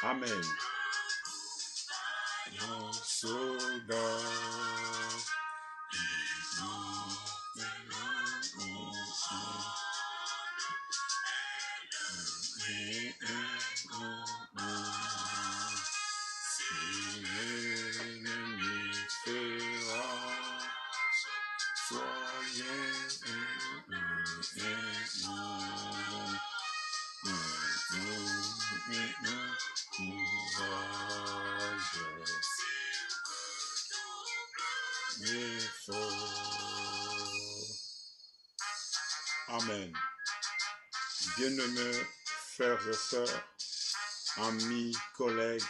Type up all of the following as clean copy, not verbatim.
Amen. Mon soldat. Si l'ennemi fera, soyez Amen. Bien-aimés frères et sœurs, amis, collègues,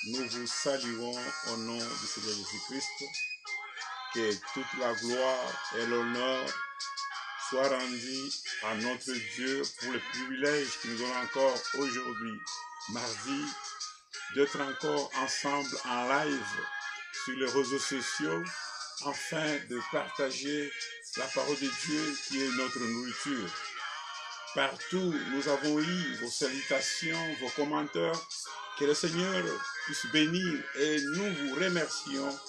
nous vous saluons au nom du Seigneur Jésus-Christ. Que toute la gloire et l'honneur soient rendus à notre Dieu pour le privilège qu'il nous donne encore aujourd'hui, mardi, d'être encore ensemble en live sur les réseaux sociaux afin de partager la parole de Dieu qui est notre nourriture. Partout, nous avons eu vos salutations, vos commentaires. Que le Seigneur puisse bénir et nous vous remercions.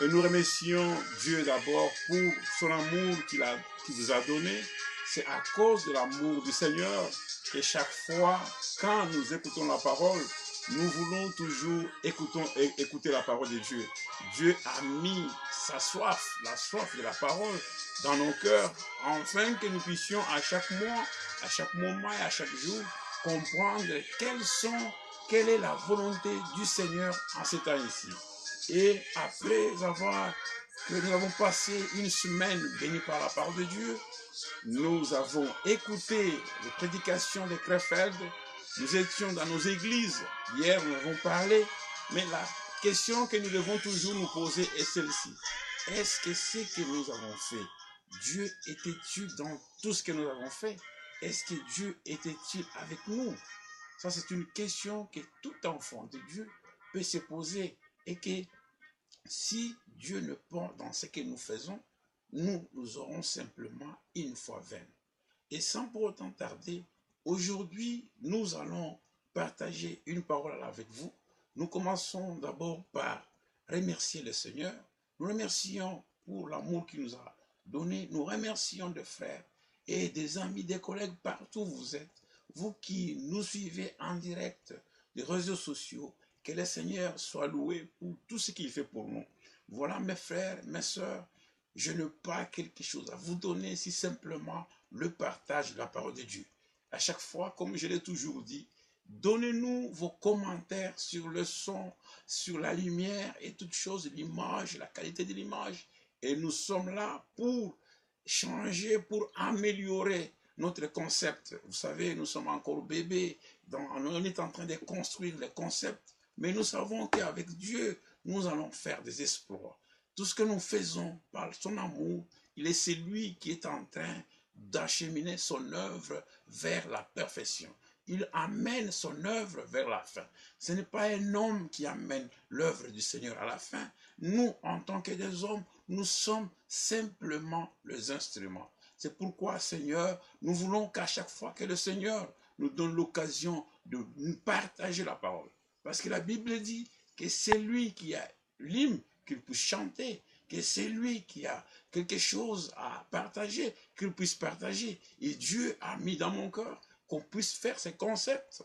Et nous remercions Dieu d'abord pour son amour qu'il vous a donné. C'est à cause de l'amour du Seigneur que chaque fois, quand nous écoutons la parole, nous voulons toujours écouter la parole de Dieu. Dieu a mis sa soif, la soif de la parole, dans nos cœurs, afin que nous puissions à chaque mois, à chaque moment et à chaque jour, comprendre quelle est la volonté du Seigneur en ce temps ici. Et après nous avons passé une semaine bénie par la parole de Dieu, nous avons écouté les prédications de Krefeld, nous étions dans nos églises, hier nous avons parlé, mais la question que nous devons toujours nous poser est celle-ci. Est-ce que ce que nous avons fait, Dieu était-il dans tout ce que nous avons fait? Est-ce que Dieu était-il avec nous? Ça, c'est une question que tout enfant de Dieu peut se poser et que si Dieu ne prend dans ce que nous faisons, nous aurons simplement une foi vaine. Et sans pour autant tarder, aujourd'hui, nous allons partager une parole avec vous. Nous commençons d'abord par remercier le Seigneur. Nous remercions pour l'amour qu'il nous a donné. Nous remercions des frères et des amis, des collègues partout où vous êtes. Vous qui nous suivez en direct des réseaux sociaux, que le Seigneur soit loué pour tout ce qu'il fait pour nous. Voilà mes frères, mes sœurs, je n'ai pas quelque chose à vous donner, si simplement le partage de la parole de Dieu. À chaque fois, comme je l'ai toujours dit, donnez-nous vos commentaires sur le son, sur la lumière et toutes choses, l'image, la qualité de l'image. Et nous sommes là pour changer, pour améliorer notre concept. Vous savez, nous sommes encore bébés, on est en train de construire les concepts, mais nous savons qu'avec Dieu, nous allons faire des exploits. Tout ce que nous faisons par son amour, il est celui qui est en train d'acheminer son œuvre vers la perfection. Il amène son œuvre vers la fin. Ce n'est pas un homme qui amène l'œuvre du Seigneur à la fin. Nous, en tant que des hommes, nous sommes simplement les instruments. C'est pourquoi, Seigneur, nous voulons qu'à chaque fois que le Seigneur nous donne l'occasion de partager la parole. Parce que la Bible dit que c'est lui qui a l'hymne qu'il puisse chanter, que c'est lui qui a quelque chose à partager, qu'il puisse partager. Et Dieu a mis dans mon cœur qu'on puisse faire ces concepts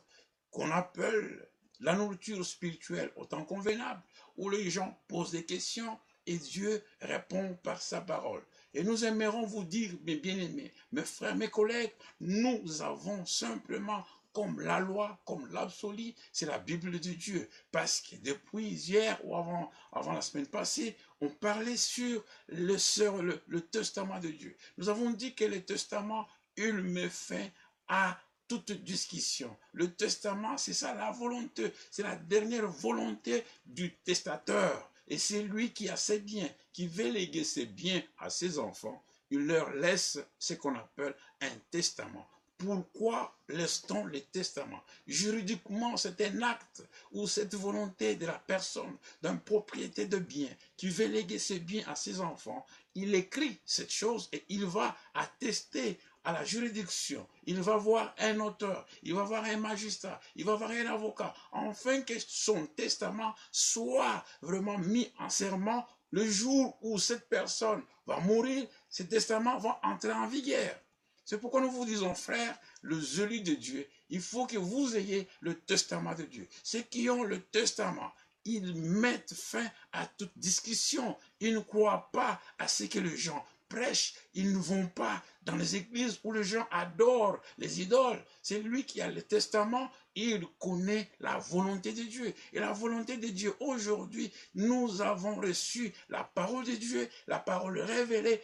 qu'on appelle la nourriture spirituelle au temps convenable, où les gens posent des questions et Dieu répond par sa parole. Et nous aimerons vous dire, mes bien-aimés, mes frères, mes collègues, nous avons simplement comme la loi, comme l'absolu, c'est la Bible de Dieu. Parce que depuis hier ou avant la semaine passée, on parlait sur le testament de Dieu. Nous avons dit que le testament, il met fin à toute discussion. Le testament, c'est ça la volonté, c'est la dernière volonté du testateur. Et c'est lui qui a ses biens, qui veut léguer ses biens à ses enfants. Il leur laisse ce qu'on appelle un testament. Pourquoi laisse-t-on les testaments? Juridiquement, c'est un acte ou cette volonté de la personne, d'un propriétaire de biens, qui veut léguer ses biens à ses enfants. Il écrit cette chose et il va attester à la juridiction. Il va voir un auteur, il va voir un magistrat, il va voir un avocat, afin que son testament soit vraiment mis en serment. Le jour où cette personne va mourir, ce testament va entrer en vigueur. C'est pourquoi nous vous disons, frères, le zèle de Dieu, il faut que vous ayez le testament de Dieu. Ceux qui ont le testament, ils mettent fin à toute discussion. Ils ne croient pas à ce que les gens prêchent. Ils ne vont pas dans les églises où les gens adorent les idoles. C'est lui qui a le testament. Il connaît la volonté de Dieu. Et la volonté de Dieu, aujourd'hui, nous avons reçu la parole de Dieu, la parole révélée.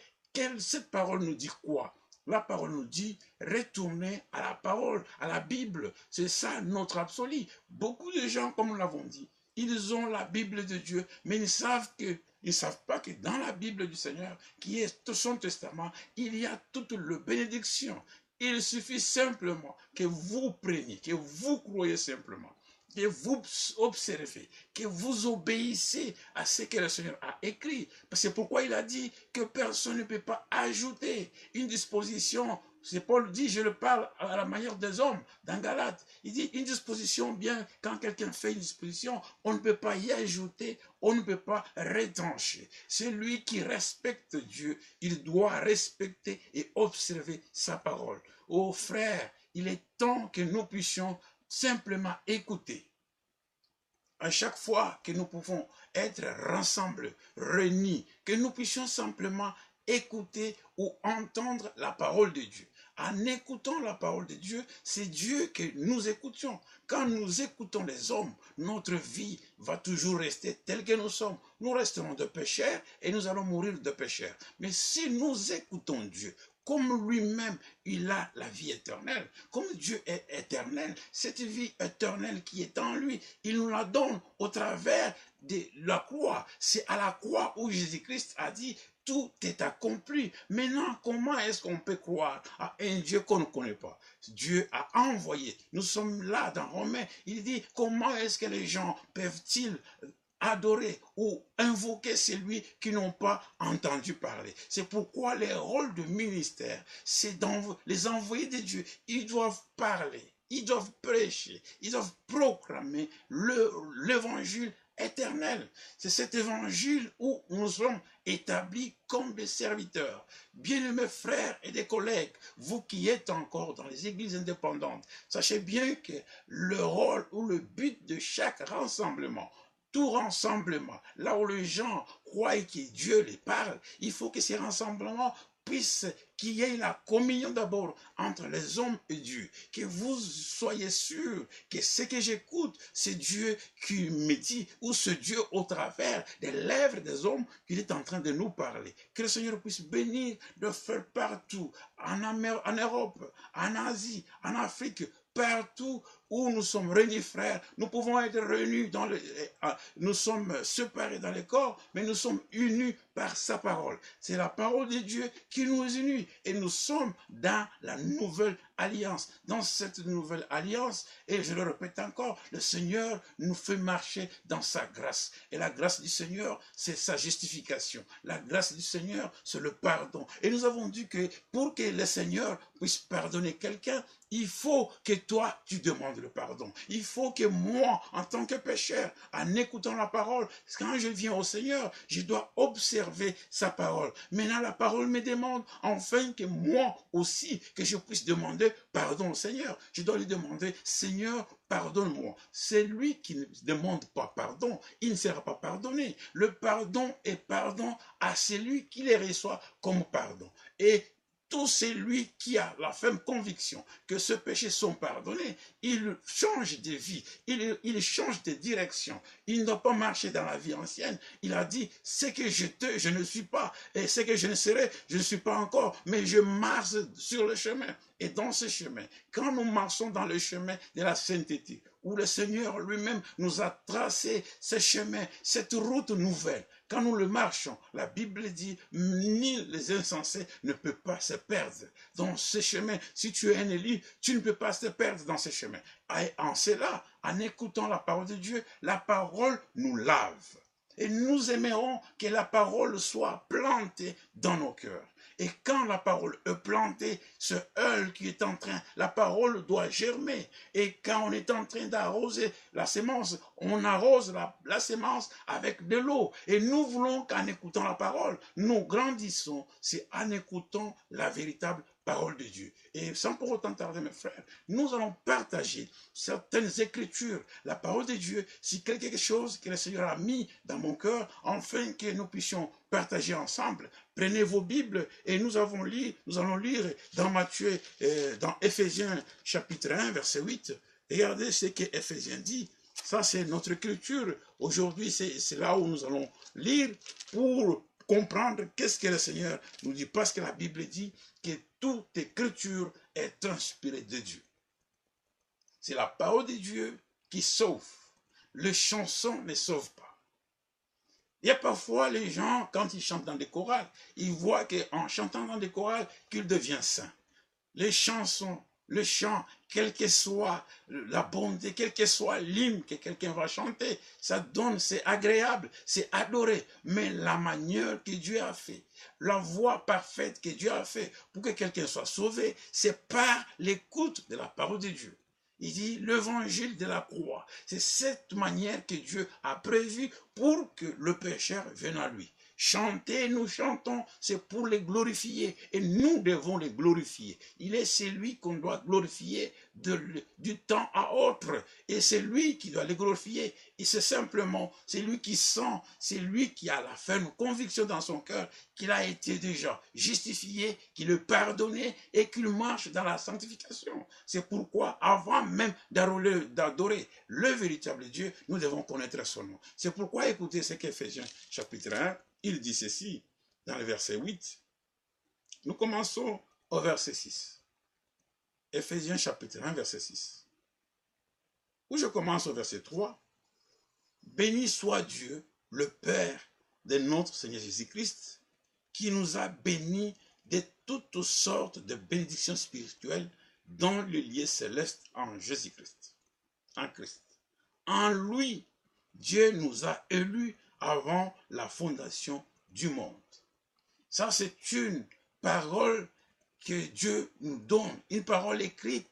Cette parole nous dit quoi? La parole nous dit, retournez à la parole, à la Bible. C'est ça notre absolu. Beaucoup de gens, comme nous l'avons dit, ils ont la Bible de Dieu, mais ils ne savent pas que dans la Bible du Seigneur, qui est son testament, il y a toute la bénédiction. Il suffit simplement que vous preniez, que vous croyez simplement, que vous observez, que vous obéissez à ce que le Seigneur a écrit. C'est pourquoi il a dit que personne ne peut pas ajouter une disposition. C'est Paul dit, je le parle à la manière des hommes, dans Galates. Il dit, une disposition, bien, quand quelqu'un fait une disposition, on ne peut pas y ajouter, on ne peut pas retrancher. C'est lui qui respecte Dieu, il doit respecter et observer sa parole. Oh frère, il est temps que nous puissions simplement écouter. À chaque fois que nous pouvons être rassemblés, réunis, que nous puissions simplement écouter ou entendre la parole de Dieu. En écoutant la parole de Dieu, c'est Dieu que nous écoutions. Quand nous écoutons les hommes, notre vie va toujours rester telle que nous sommes. Nous resterons de pécheurs et nous allons mourir de pécheurs. Mais si nous écoutons Dieu, comme lui-même, il a la vie éternelle. Comme Dieu est éternel, cette vie éternelle qui est en lui, il nous la donne au travers de la croix. C'est à la croix où Jésus-Christ a dit, tout est accompli. Maintenant, comment est-ce qu'on peut croire à un Dieu qu'on ne connaît pas? Dieu a envoyé. Nous sommes là dans Romains. Il dit, comment est-ce que les gens peuvent-ils adorer ou invoquer celui qui n'ont pas entendu parler? C'est pourquoi les rôles de ministère, c'est les envoyés de Dieu. Ils doivent parler, ils doivent prêcher, ils doivent proclamer l'évangile éternel. C'est cet évangile où nous sommes établis comme des serviteurs. Bien-aimés frères et des collègues, vous qui êtes encore dans les églises indépendantes, sachez bien que le rôle ou le but de chaque rassemblement, tout rassemblement, là où les gens croient que Dieu les parle, il faut que ces rassemblements puissent qu'il y ait la communion d'abord entre les hommes et Dieu. Que vous soyez sûrs que ce que j'écoute, c'est Dieu qui me dit, ou ce Dieu au travers des lèvres des hommes qu'il est en train de nous parler. Que le Seigneur puisse bénir de faire partout, en Europe, en Asie, en Afrique, partout où nous sommes réunis, frères. Nous pouvons être réunis nous sommes séparés dans les corps, mais nous sommes unis par sa parole. C'est la parole de Dieu qui nous unit et nous sommes dans la nouvelle alliance. Dans cette nouvelle alliance, et je le répète encore, le Seigneur nous fait marcher dans sa grâce. Et la grâce du Seigneur, c'est sa justification. La grâce du Seigneur, c'est le pardon. Et nous avons dit que pour que le Seigneur puisse pardonner quelqu'un, il faut que toi, tu demandes le pardon. Il faut que moi, en tant que pécheur, en écoutant la parole, quand je viens au Seigneur, je dois observer sa parole. Maintenant, la parole me demande, enfin, que moi aussi, que je puisse demander pardon au Seigneur. Je dois lui demander, Seigneur, pardonne-moi. C'est lui qui ne demande pas pardon, il ne sera pas pardonné. Le pardon est pardon à celui qui les reçoit comme pardon. Et tout celui qui a la ferme conviction que ce péché sont pardonnés, il change de vie, il change de direction. Il ne doit pas marcher dans la vie ancienne. Il a dit, ce que je ne suis pas, et ce que je ne serai, je ne suis pas encore, mais je marche sur le chemin. Et dans ce chemin, quand nous marchons dans le chemin de la sainteté, où le Seigneur lui-même nous a tracé ce chemin, cette route nouvelle, quand nous le marchons, la Bible dit, ni les insensés ne peuvent pas se perdre dans ce chemin. Si tu es un élu, tu ne peux pas te perdre dans ce chemin. Et en cela, en écoutant la parole de Dieu, la parole nous lave. Et nous aimerons que la parole soit plantée dans nos cœurs. Et quand la parole est plantée, ce œil qui est en train, la parole doit germer. Et quand on est en train d'arroser la sémence, on arrose la sémence avec de l'eau. Et nous voulons qu'en écoutant la parole, nous grandissons. C'est en écoutant la véritable parole de Dieu. Et sans pour autant tarder, mes frères, nous allons partager certaines écritures, la parole de Dieu, si quelque chose que le Seigneur a mis dans mon cœur, afin que nous puissions partager ensemble. Prenez vos Bibles et nous allons lire dans Matthieu, dans Éphésiens chapitre 1, verset 8. Regardez ce que Éphésiens dit. Ça, c'est notre écriture. Aujourd'hui, c'est là où nous allons lire pour comprendre qu'est-ce que le Seigneur nous dit. Parce que la Bible dit que toute écriture est inspirée de Dieu. C'est la parole de Dieu qui sauve. Les chansons ne sauvent pas. Il y a parfois les gens, quand ils chantent dans des chorales, ils voient qu'en chantant dans des chorales, qu'ils deviennent saints. Les chansons, le chant, quelle que soit la bonté, quel que soit l'hymne que quelqu'un va chanter, ça donne, c'est agréable, c'est adoré. Mais la manière que Dieu a fait, la voie parfaite que Dieu a fait pour que quelqu'un soit sauvé, c'est par l'écoute de la parole de Dieu. Il dit l'évangile de la croix. C'est cette manière que Dieu a prévue pour que le pécheur vienne à lui. Chanter, nous chantons, c'est pour les glorifier. Et nous devons les glorifier. Il est celui qu'on doit glorifier du temps à autre. Et c'est lui qui doit les glorifier. Et c'est simplement, c'est lui qui sent, c'est lui qui a la ferme conviction dans son cœur qu'il a été déjà justifié, qu'il est pardonné et qu'il marche dans la sanctification. C'est pourquoi, avant même d'adorer le véritable Dieu, nous devons connaître son nom. C'est pourquoi, écoutez ce qu'Éphésiens chapitre 1, il dit ceci dans le verset 8. Nous commençons au verset 6. Éphésiens chapitre 1, verset 6. Où je commence au verset 3. Béni soit Dieu, le Père de notre Seigneur Jésus-Christ, qui nous a bénis de toutes sortes de bénédictions spirituelles dans le lieu céleste en Jésus-Christ. En Christ. En lui, Dieu nous a élus avant la fondation du monde. Ça, c'est une parole que Dieu nous donne, une parole écrite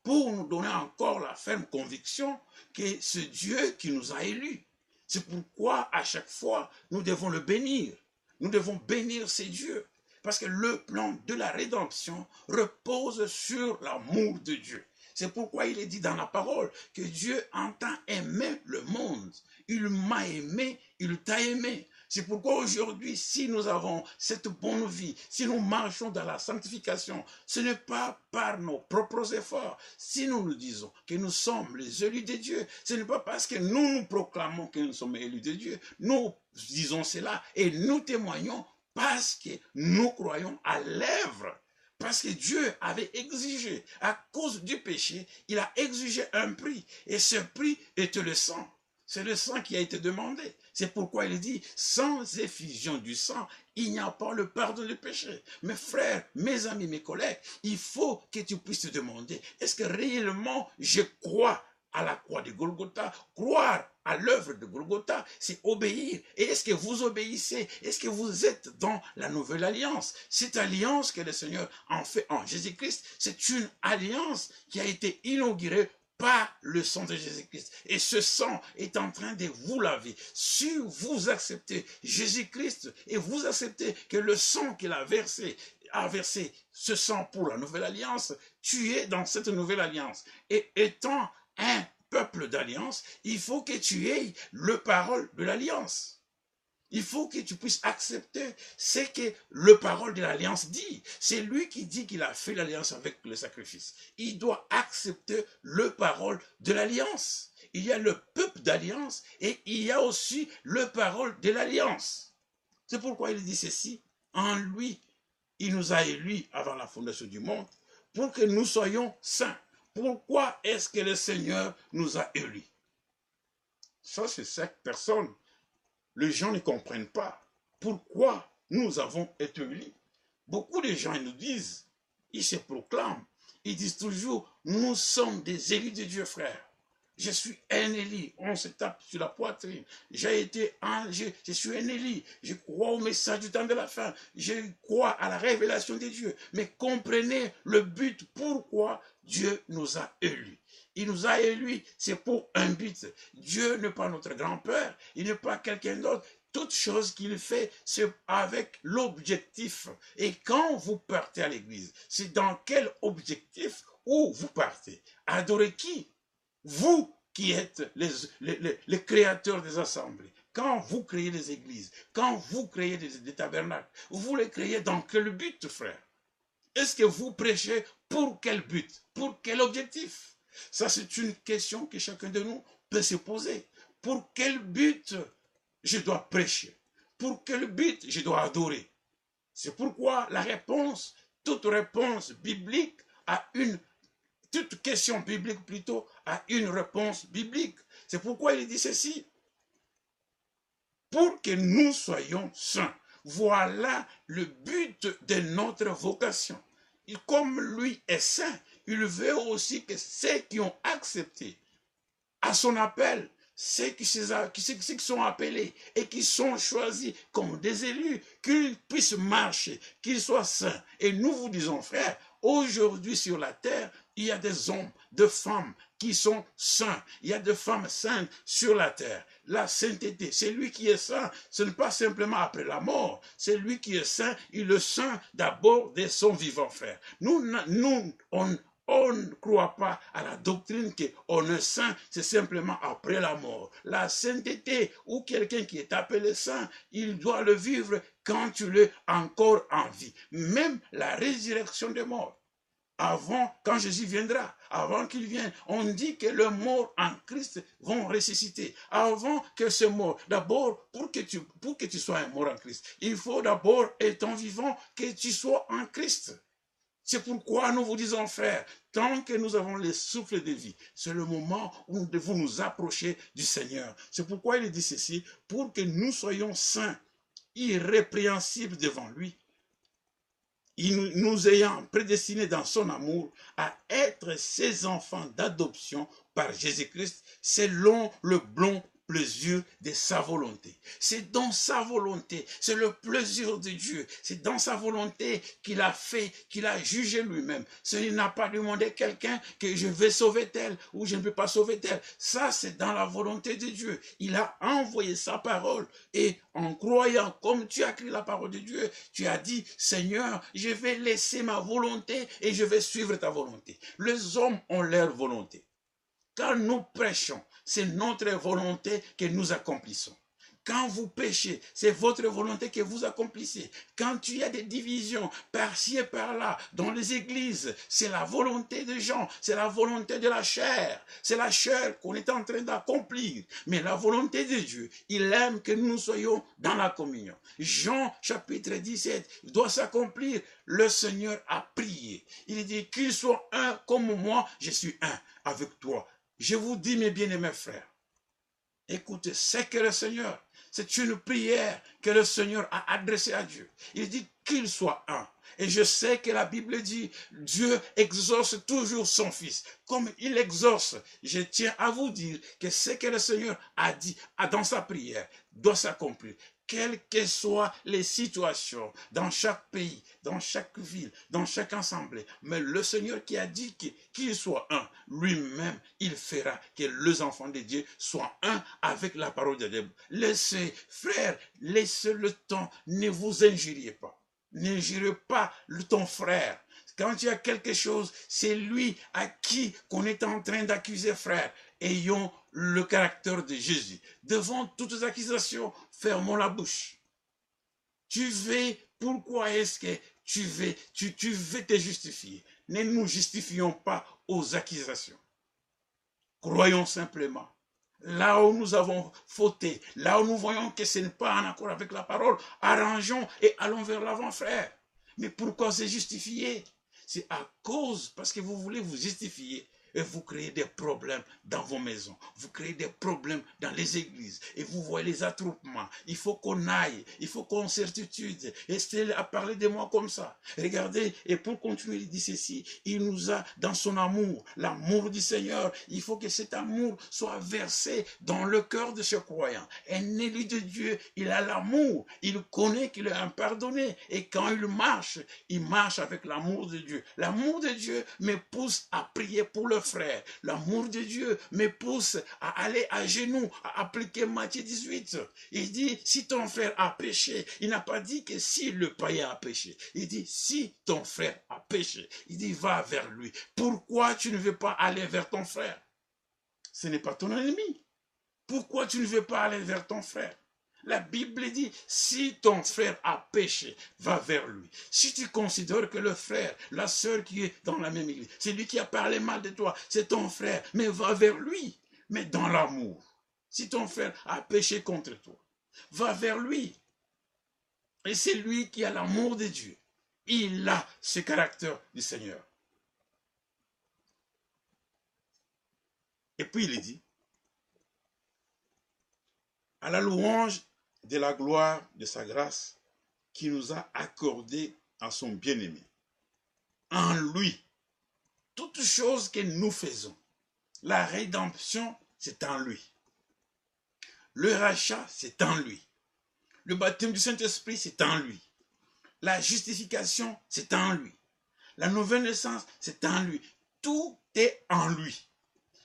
pour nous donner encore la ferme conviction que c'est Dieu qui nous a élus. C'est pourquoi à chaque fois, nous devons le bénir. Nous devons bénir ces dieux. Parce que le plan de la rédemption repose sur l'amour de Dieu. C'est pourquoi il est dit dans la parole que Dieu entend aimer le monde. Il m'a aimé, il t'a aimé. C'est pourquoi aujourd'hui, si nous avons cette bonne vie, si nous marchons dans la sanctification, ce n'est pas par nos propres efforts. Si nous nous disons que nous sommes les élus de Dieu, ce n'est pas parce que nous proclamons que nous sommes élus de Dieu. Nous disons cela et nous témoignons parce que nous croyons à l'œuvre. Parce que Dieu avait exigé, à cause du péché, il a exigé un prix. Et ce prix était le sang. C'est le sang qui a été demandé. C'est pourquoi il dit, sans effusion du sang, il n'y a pas le pardon du péché. Mes frères, mes amis, mes collègues, il faut que tu puisses te demander, est-ce que réellement je crois à la croix de Golgotha? Croire à l'œuvre de Golgotha, c'est obéir. Et est-ce que vous obéissez? Est-ce que vous êtes dans la nouvelle alliance? Cette alliance que le Seigneur en fait en Jésus-Christ, c'est une alliance qui a été inaugurée par le sang de Jésus-Christ. Et ce sang est en train de vous laver. Si vous acceptez Jésus-Christ et vous acceptez que le sang qu'il a versé ce sang pour la nouvelle alliance, tu es dans cette nouvelle alliance. Et étant un peuple d'alliance, il faut que tu aies le parole de l'alliance. Il faut que tu puisses accepter ce que le parole de l'alliance dit. C'est lui qui dit qu'il a fait l'alliance avec le sacrifice. Il doit accepter le parole de l'alliance. Il y a le peuple d'alliance et il y a aussi le parole de l'alliance. C'est pourquoi il dit ceci. En lui, il nous a élus avant la fondation du monde pour que nous soyons saints. Pourquoi est-ce que le Seigneur nous a élus? Ça, c'est cette personne. Les gens ne comprennent pas pourquoi nous avons été élus. Beaucoup de gens nous disent, ils se proclament, ils disent toujours, nous sommes des élus de Dieu, frère. Je suis un élu, on se tape sur la poitrine. Je suis un élu, je crois au message du temps de la fin, je crois à la révélation de Dieu. Mais comprenez le but, pourquoi Dieu nous a élus. Il nous a élus, c'est pour un but. Dieu n'est pas notre grand-père, il n'est pas quelqu'un d'autre. Toute chose qu'il fait, c'est avec l'objectif. Et quand vous partez à l'église, c'est dans quel objectif où vous partez? Adorer qui? Vous qui êtes les créateurs des assemblées. Quand vous créez les églises, quand vous créez des tabernacles, vous les créez dans quel but, frère? Est-ce que vous prêchez pour quel but? Pour quel objectif? Ça, c'est une question que chacun de nous peut se poser. Pour quel but je dois prêcher? Pour quel but je dois adorer? C'est pourquoi la réponse, toute réponse biblique a toute question biblique plutôt a une réponse biblique. C'est pourquoi il dit ceci. Pour que nous soyons saints. Voilà le but de notre vocation. Et comme lui est saint, il veut aussi que ceux qui ont accepté à son appel, ceux qui sont appelés et qui sont choisis comme des élus, qu'ils puissent marcher, qu'ils soient saints. Et nous vous disons, frères, aujourd'hui sur la terre, il y a des hommes, des femmes qui sont saints. Il y a des femmes saintes sur la terre. La sainteté, c'est lui qui est saint. Ce n'est pas simplement après la mort. C'est lui qui est saint. Il est saint d'abord de son vivant, frère. On ne croit pas à la doctrine qu'on est saint, c'est simplement après la mort. La sainteté, ou quelqu'un qui est appelé saint, il doit le vivre quand tu es encore en vie. Même la résurrection des morts. Avant, quand Jésus viendra, avant qu'il vienne, on dit que les morts en Christ vont ressusciter. Avant que ces morts, d'abord, pour que tu sois un mort en Christ, il faut d'abord, étant vivant, que tu sois en Christ. C'est pourquoi nous vous disons, frères, tant que nous avons le souffle de vie, c'est le moment où nous devons nous approcher du Seigneur. C'est pourquoi il dit ceci, pour que nous soyons saints, irrépréhensibles devant lui, nous ayant prédestinés dans son amour à être ses enfants d'adoption par Jésus-Christ, selon le bon plaisir de sa volonté. C'est dans sa volonté, c'est le plaisir de Dieu, c'est dans sa volonté qu'il a fait, qu'il a jugé lui-même. Il n'a pas demandé quelqu'un que je vais sauver tel ou je ne peux pas sauver tel. Ça, c'est dans la volonté de Dieu. Il a envoyé sa parole et en croyant, comme tu as écrit la parole de Dieu, tu as dit, Seigneur, je vais laisser ma volonté et je vais suivre ta volonté. Les hommes ont leur volonté. Quand nous prêchons, c'est notre volonté que nous accomplissons. Quand vous péchez, c'est votre volonté que vous accomplissez. Quand il y a des divisions par-ci et par-là dans les églises, c'est la volonté des gens, c'est la volonté de la chair. C'est la chair qu'on est en train d'accomplir. Mais la volonté de Dieu, il aime que nous soyons dans la communion. Jean chapitre 17 doit s'accomplir. Le Seigneur a prié. Il dit qu'il soit un comme moi, je suis un avec toi. Je vous dis, mes bien-aimés frères, écoutez, c'est que le Seigneur, c'est une prière que le Seigneur a adressée à Dieu. Il dit qu'il soit un. Et je sais que la Bible dit, Dieu exauce toujours son Fils. Comme il exauce, je tiens à vous dire que ce que le Seigneur a dit dans sa prière doit s'accomplir. Quelles que soient les situations, dans chaque pays, dans chaque ville, dans chaque assemblée. Mais le Seigneur qui a dit qu'il soit un, lui-même, il fera que les enfants de Dieu soient un avec la parole de Dieu. Laissez, frères, laissez le temps, ne vous injuriez pas. N'injuriez pas ton frère. Quand il y a quelque chose, c'est lui à qui qu'on est en train d'accuser, frère. Ayons le caractère de Jésus. Devant toutes les accusations, fermons la bouche. Tu veux, pourquoi est-ce que tu veux te justifier? Ne nous justifions pas aux accusations. Croyons simplement. Là où nous avons fauté, là où nous voyons que ce n'est pas en accord avec la parole, arrangeons et allons vers l'avant, frère. Mais pourquoi se justifier? C'est à cause, parce que vous voulez vous justifier, et vous créez des problèmes dans vos maisons. Vous créez des problèmes dans les églises. Et vous voyez les attroupements. Il faut qu'on aille. Il faut qu'on certitude. Estelle a parlé de moi comme ça. Regardez, et pour continuer, il dit ceci. Il nous a dans son amour, l'amour du Seigneur. Il faut que cet amour soit versé dans le cœur de ce croyant. Un élu de Dieu, il a l'amour. Il connaît qu'il est impardonné. Et quand il marche avec l'amour de Dieu. L'amour de Dieu me pousse à prier pour le frère. L'amour de Dieu me pousse à aller à genoux, à appliquer Matthieu 18. Il dit, si ton frère a péché, il n'a pas dit que si le païen a péché. Il dit, si ton frère a péché, il dit, va vers lui. Pourquoi tu ne veux pas aller vers ton frère? Ce n'est pas ton ennemi. Pourquoi tu ne veux pas aller vers ton frère? La Bible dit, si ton frère a péché, va vers lui. Si tu considères que le frère, la sœur qui est dans la même église, c'est lui qui a parlé mal de toi, c'est ton frère, mais va vers lui, mais dans l'amour. Si ton frère a péché contre toi, va vers lui. Et c'est lui qui a l'amour de Dieu. Il a ce caractère du Seigneur. Et puis il dit, à la louange de la gloire de sa grâce qui nous a accordé à son bien-aimé. En lui, toutes choses que nous faisons, la rédemption, c'est en lui. Le rachat, c'est en lui. Le baptême du Saint-Esprit, c'est en lui. La justification, c'est en lui. La nouvelle naissance, c'est en lui. Tout est en lui.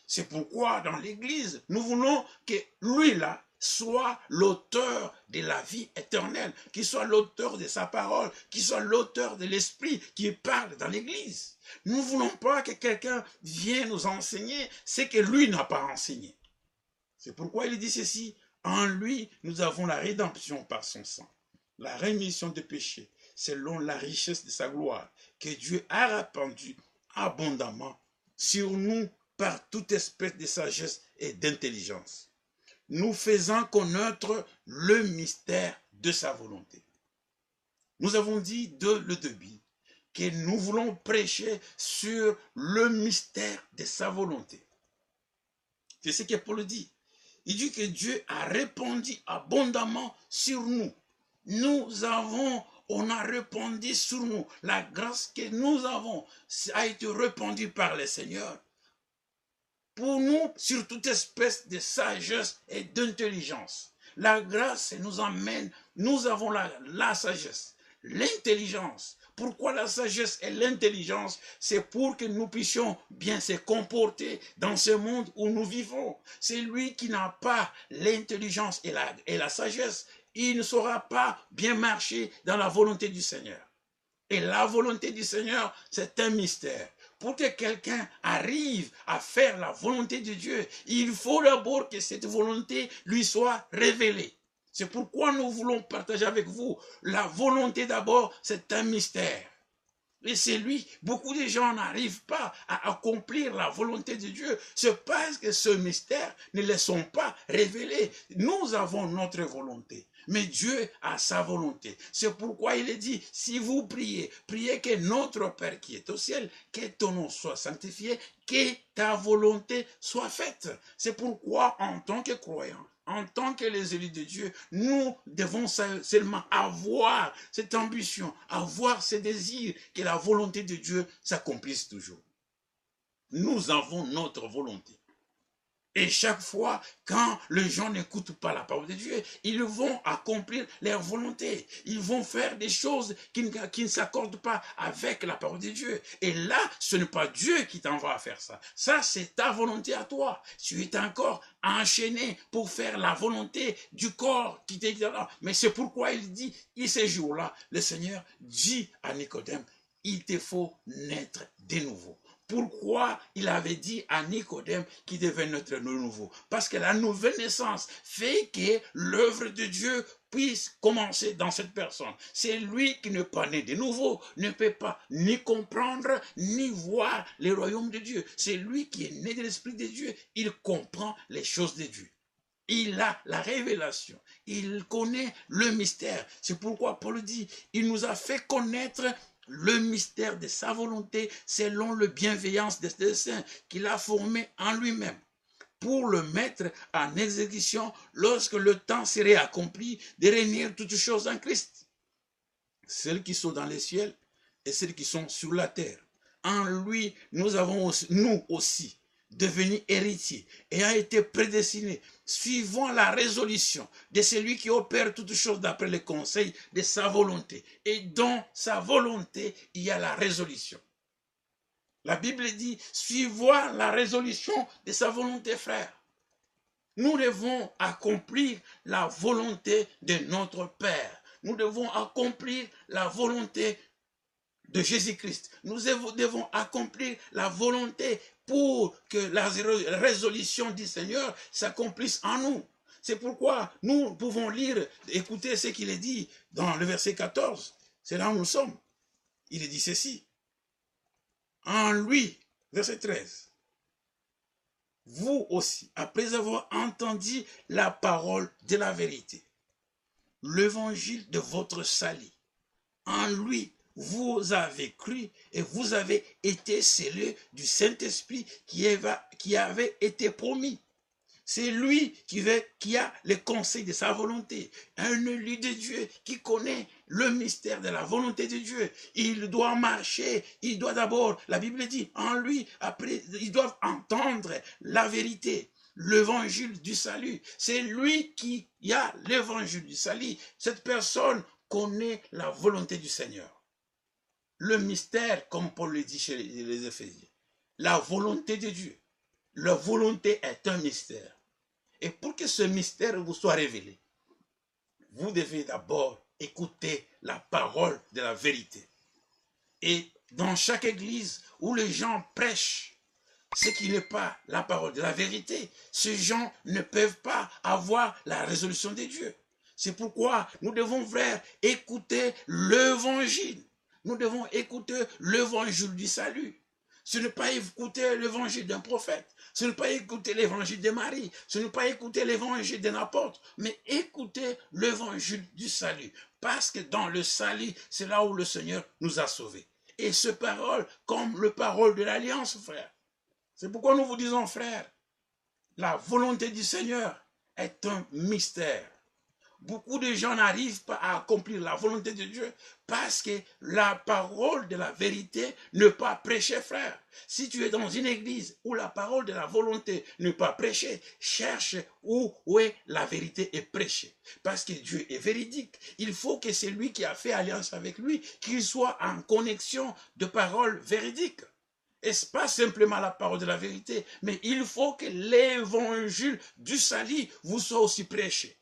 C'est pourquoi dans l'Église, nous voulons que lui là soit l'auteur de la vie éternelle, qu'il soit l'auteur de sa parole, qu'il soit l'auteur de l'Esprit qui parle dans l'Église. Nous ne voulons pas que quelqu'un vienne nous enseigner ce que lui n'a pas enseigné. C'est pourquoi il dit ceci, en lui nous avons la rédemption par son sang, la rémission des péchés, selon la richesse de sa gloire, que Dieu a répandue abondamment sur nous par toute espèce de sagesse et d'intelligence, nous faisant connaître le mystère de sa volonté. Nous avons dit le début que nous voulons prêcher sur le mystère de sa volonté. C'est ce que Paul dit. Il dit que Dieu a répandu abondamment sur nous. On a répandu sur nous. La grâce que nous avons a été répandue par le Seigneur. Pour nous, sur toute espèce de sagesse et d'intelligence. La grâce nous emmène, nous avons la sagesse, l'intelligence. Pourquoi la sagesse et l'intelligence? C'est pour que nous puissions bien se comporter dans ce monde où nous vivons. C'est lui qui n'a pas l'intelligence et la sagesse. Il ne saura pas bien marcher dans la volonté du Seigneur. Et la volonté du Seigneur, c'est un mystère. Pour que quelqu'un arrive à faire la volonté de Dieu, il faut d'abord que cette volonté lui soit révélée. C'est pourquoi nous voulons partager avec vous. La volonté d'abord, c'est un mystère. Et c'est lui, beaucoup de gens n'arrivent pas à accomplir la volonté de Dieu. C'est parce que ce mystère ne les sont pas révélés. Nous avons notre volonté. Mais Dieu a sa volonté. C'est pourquoi il est dit, si vous priez, priez que notre Père qui est au ciel, que ton nom soit sanctifié, que ta volonté soit faite. C'est pourquoi en tant que croyants, en tant que les élus de Dieu, nous devons seulement avoir cette ambition, avoir ce désir que la volonté de Dieu s'accomplisse toujours. Nous avons notre volonté. Et chaque fois, quand les gens n'écoutent pas la parole de Dieu, ils vont accomplir leur volonté. Ils vont faire des choses qui ne s'accordent pas avec la parole de Dieu. Et là, ce n'est pas Dieu qui t'envoie à faire ça. Ça, c'est ta volonté à toi. Tu es encore enchaîné pour faire la volonté du corps qui t'est là. Mais c'est pourquoi il dit, ce jour-là, le Seigneur dit à Nicodème, il te faut naître de nouveau. Pourquoi il avait dit à Nicodème qu'il devait naître de nouveau? Parce que la nouvelle naissance fait que l'œuvre de Dieu puisse commencer dans cette personne. C'est lui qui n'est pas né de nouveau, ne peut pas ni comprendre, ni voir le royaume de Dieu. C'est lui qui est né de l'Esprit de Dieu, il comprend les choses de Dieu. Il a la révélation, il connaît le mystère. C'est pourquoi Paul dit, il nous a fait connaître le mystère de sa volonté selon le bienveillance des desseins qu'il a formé en lui-même pour le mettre en exécution lorsque le temps serait accompli de réunir toutes choses en Christ. Celles qui sont dans les ciels et celles qui sont sur la terre. En lui, nous aussi, devenu héritiers, ayant été prédestinés, suivant la résolution de celui qui opère toutes choses d'après le conseil de sa volonté. Et dans sa volonté, il y a la résolution. La Bible dit, suivant la résolution de sa volonté, frère. Nous devons accomplir la volonté de notre Père. Nous devons accomplir la volonté de Jésus-Christ. Nous devons accomplir la volonté pour que la résolution du Seigneur s'accomplisse en nous. C'est pourquoi nous pouvons lire, écouter ce qu'il est dit dans le verset 14. C'est là où nous sommes. Il est dit ceci. En lui, verset 13. Vous aussi, après avoir entendu la parole de la vérité, l'évangile de votre salut, en lui, vous avez cru et vous avez été scellés du Saint-Esprit qui avait été promis. C'est lui qui a le conseil de sa volonté. Un élu de Dieu qui connaît le mystère de la volonté de Dieu. Il doit marcher. Il doit d'abord, la Bible dit, en lui, après, ils doivent entendre la vérité. L'évangile du salut. C'est lui qui a l'évangile du salut. Cette personne connaît la volonté du Seigneur. Le mystère, comme Paul le dit chez les Éphésiens. La volonté de Dieu. La volonté est un mystère. Et pour que ce mystère vous soit révélé, vous devez d'abord écouter la parole de la vérité. Et dans chaque église où les gens prêchent ce qui n'est pas la parole de la vérité, ces gens ne peuvent pas avoir la résolution de Dieu. C'est pourquoi nous devons, frères, écouter l'évangile. Nous devons écouter l'évangile du salut. Ce n'est pas écouter l'évangile d'un prophète. Ce n'est pas écouter l'évangile de Marie. Ce n'est pas écouter l'évangile d'un apôtre. Mais écouter l'évangile du salut. Parce que dans le salut, c'est là où le Seigneur nous a sauvés. Et ce parole, comme le parole de l'alliance, frère. C'est pourquoi nous vous disons, frère, la volonté du Seigneur est un mystère. Beaucoup de gens n'arrivent pas à accomplir la volonté de Dieu parce que la parole de la vérité n'est pas prêchée, frère. Si tu es dans une église où la parole de la volonté n'est pas prêchée, cherche où est la vérité est prêchée. Parce que Dieu est véridique. Il faut que celui qui a fait alliance avec lui, qu'il soit en connexion de paroles véridiques. Et ce n'est pas simplement la parole de la vérité, mais il faut que l'évangile du salut vous soit aussi prêché.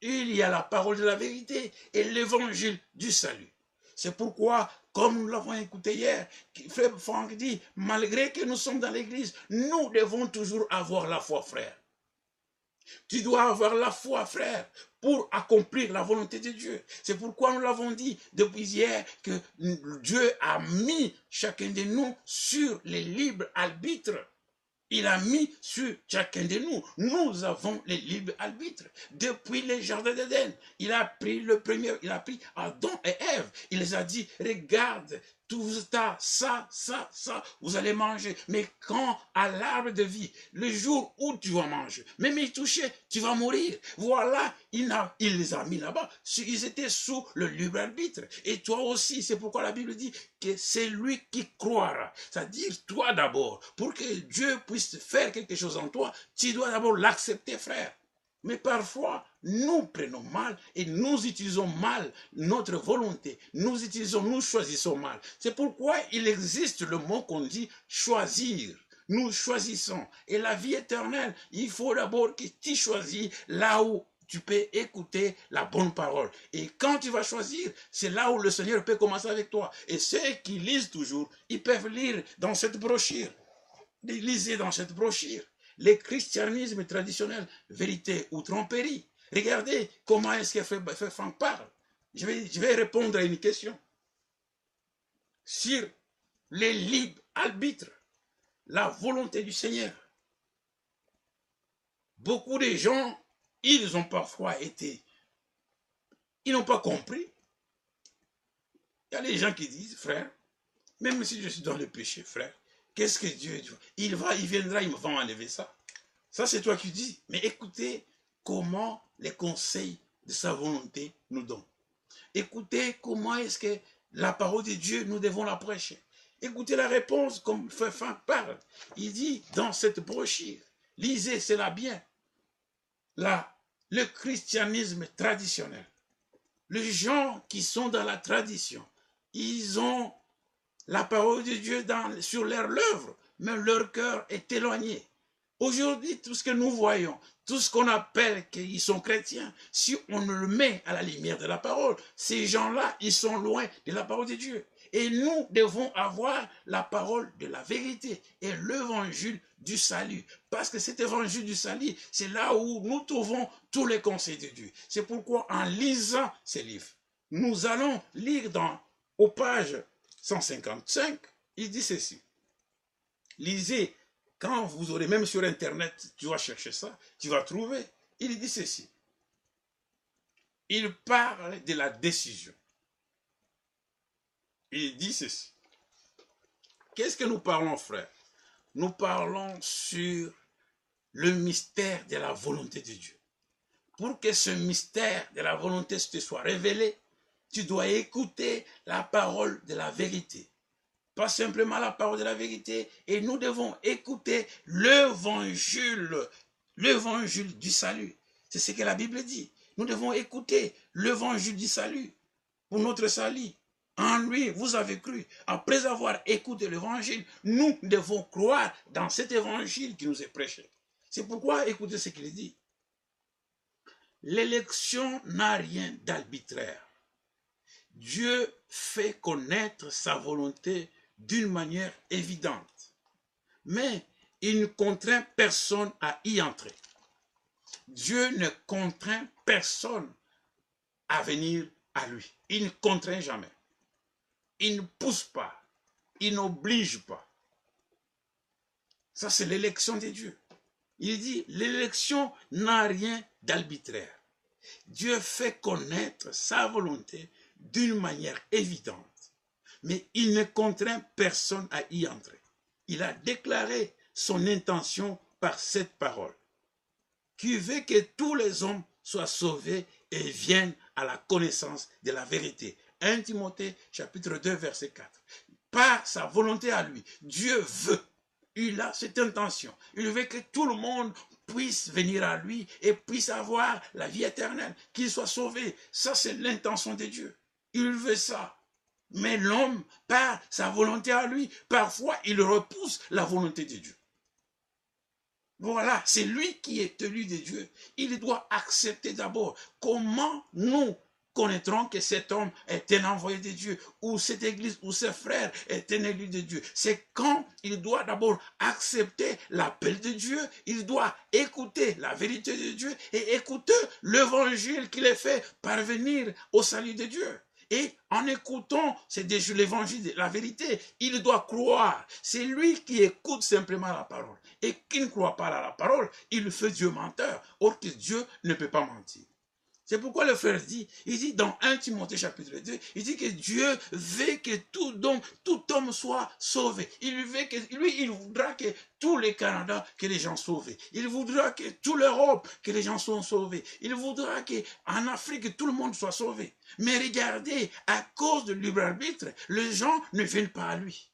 Il y a la parole de la vérité et l'évangile du salut. C'est pourquoi, comme nous l'avons écouté hier, frère Franck dit, malgré que nous sommes dans l'église, nous devons toujours avoir la foi, frère. Tu dois avoir la foi, frère, pour accomplir la volonté de Dieu. C'est pourquoi nous l'avons dit depuis hier, que Dieu a mis chacun de nous sur les libres arbitres. Il a mis sur chacun de nous. Nous avons les libres arbitres. Depuis le jardin d'Éden, il a pris il a pris Adam et Ève. Il les a dit, regarde, tout ça, vous allez manger. Mais quand à l'arbre de vie, le jour où tu vas manger, même y toucher, tu vas mourir. Voilà, il les a mis là-bas. Ils étaient sous le libre arbitre. Et toi aussi, c'est pourquoi la Bible dit que c'est lui qui croira. C'est-à-dire toi d'abord, pour que Dieu puisse faire quelque chose en toi, tu dois d'abord l'accepter, frère. Mais parfois, nous prenons mal et nous utilisons mal notre volonté. Nous choisissons mal. C'est pourquoi il existe le mot qu'on dit choisir. Nous choisissons. Et la vie éternelle, il faut d'abord que tu choisis là où tu peux écouter la bonne parole. Et quand tu vas choisir, c'est là où le Seigneur peut commencer avec toi. Et ceux qui lisent toujours, ils peuvent lire dans cette brochure. Lisez dans cette brochure. Le christianisme traditionnel, vérité ou tromperie. Regardez comment est-ce que Frère Franck parle. Je vais répondre à une question. Sur les libres arbitres, la volonté du Seigneur. Beaucoup de gens, ils ont parfois été, ils n'ont pas compris. Il y a des gens qui disent, frère, même si je suis dans le péché, frère, qu'est-ce que Dieu dit? Il viendra, il va m'enlever ça. Ça, c'est toi qui dis. Mais écoutez comment les conseils de sa volonté nous donnent. Écoutez comment est-ce que la parole de Dieu, nous devons la prêcher. Écoutez la réponse comme Frère Franck parle. Il dit dans cette brochure, lisez cela bien. Là, le christianisme traditionnel. Les gens qui sont dans la tradition, ils ont la parole de Dieu sur leur œuvre, mais leur cœur est éloigné. Aujourd'hui, tout ce que nous voyons, tout ce qu'on appelle qu'ils sont chrétiens, si on le met à la lumière de la parole, ces gens-là, ils sont loin de la parole de Dieu. Et nous devons avoir la parole de la vérité et l'évangile du salut. Parce que cet évangile du salut, c'est là où nous trouvons tous les conseils de Dieu. C'est pourquoi en lisant ces livres, nous allons lire aux pages 155, il dit ceci. Lisez, quand vous aurez, même sur Internet, tu vas chercher ça, tu vas trouver. Il dit ceci. Il parle de la décision. Il dit ceci. Qu'est-ce que nous parlons, frère? Nous parlons sur le mystère de la volonté de Dieu. Pour que ce mystère de la volonté te soit révélé, tu dois écouter la parole de la vérité. Pas simplement la parole de la vérité, et nous devons écouter l'évangile du salut. C'est ce que la Bible dit. Nous devons écouter l'évangile du salut pour notre salut. En lui, vous avez cru. Après avoir écouté l'évangile, nous devons croire dans cet évangile qui nous est prêché. C'est pourquoi, écoutez ce qu'il dit. L'élection n'a rien d'arbitraire. Dieu fait connaître sa volonté d'une manière évidente. Mais il ne contraint personne à y entrer. Dieu ne contraint personne à venir à lui. Il ne contraint jamais. Il ne pousse pas. Il n'oblige pas. Ça, c'est l'élection de Dieu. Il dit, l'élection n'a rien d'arbitraire. Dieu fait connaître sa volonté d'une manière évidente. Mais il ne contraint personne à y entrer. Il a déclaré son intention par cette parole, qui veut que tous les hommes soient sauvés et viennent à la connaissance de la vérité. 1 Timothée chapitre 2 verset 4. Par sa volonté à lui, Dieu veut, il a cette intention. Il veut que tout le monde puisse venir à lui et puisse avoir la vie éternelle, qu'il soit sauvé. Ça, c'est l'intention de Dieu. Il veut ça. Mais l'homme, par sa volonté à lui, parfois, il repousse la volonté de Dieu. Voilà, c'est lui qui est élu de Dieu. Il doit accepter d'abord. Comment nous connaîtrons que cet homme est un envoyé de Dieu, ou cette église, ou ses frères est un élu de Dieu? C'est quand il doit d'abord accepter l'appel de Dieu, il doit écouter la vérité de Dieu et écouter l'évangile qui les fait parvenir au salut de Dieu. Et en écoutant l'évangile de la vérité, il doit croire. C'est lui qui écoute simplement la parole. Et qui ne croit pas à la parole, il fait Dieu menteur. Or que Dieu ne peut pas mentir. C'est pourquoi le frère dit, il dit dans 1 Timothée chapitre 2, il dit que Dieu veut que tout homme soit sauvé. Il voudra que tous les Canada, que les gens soient sauvés. Il voudra que toute l'Europe, que les gens soient sauvés. Il voudra qu'en Afrique, que tout le monde soit sauvé. Mais regardez, à cause de libre arbitre, les gens ne viennent pas à lui.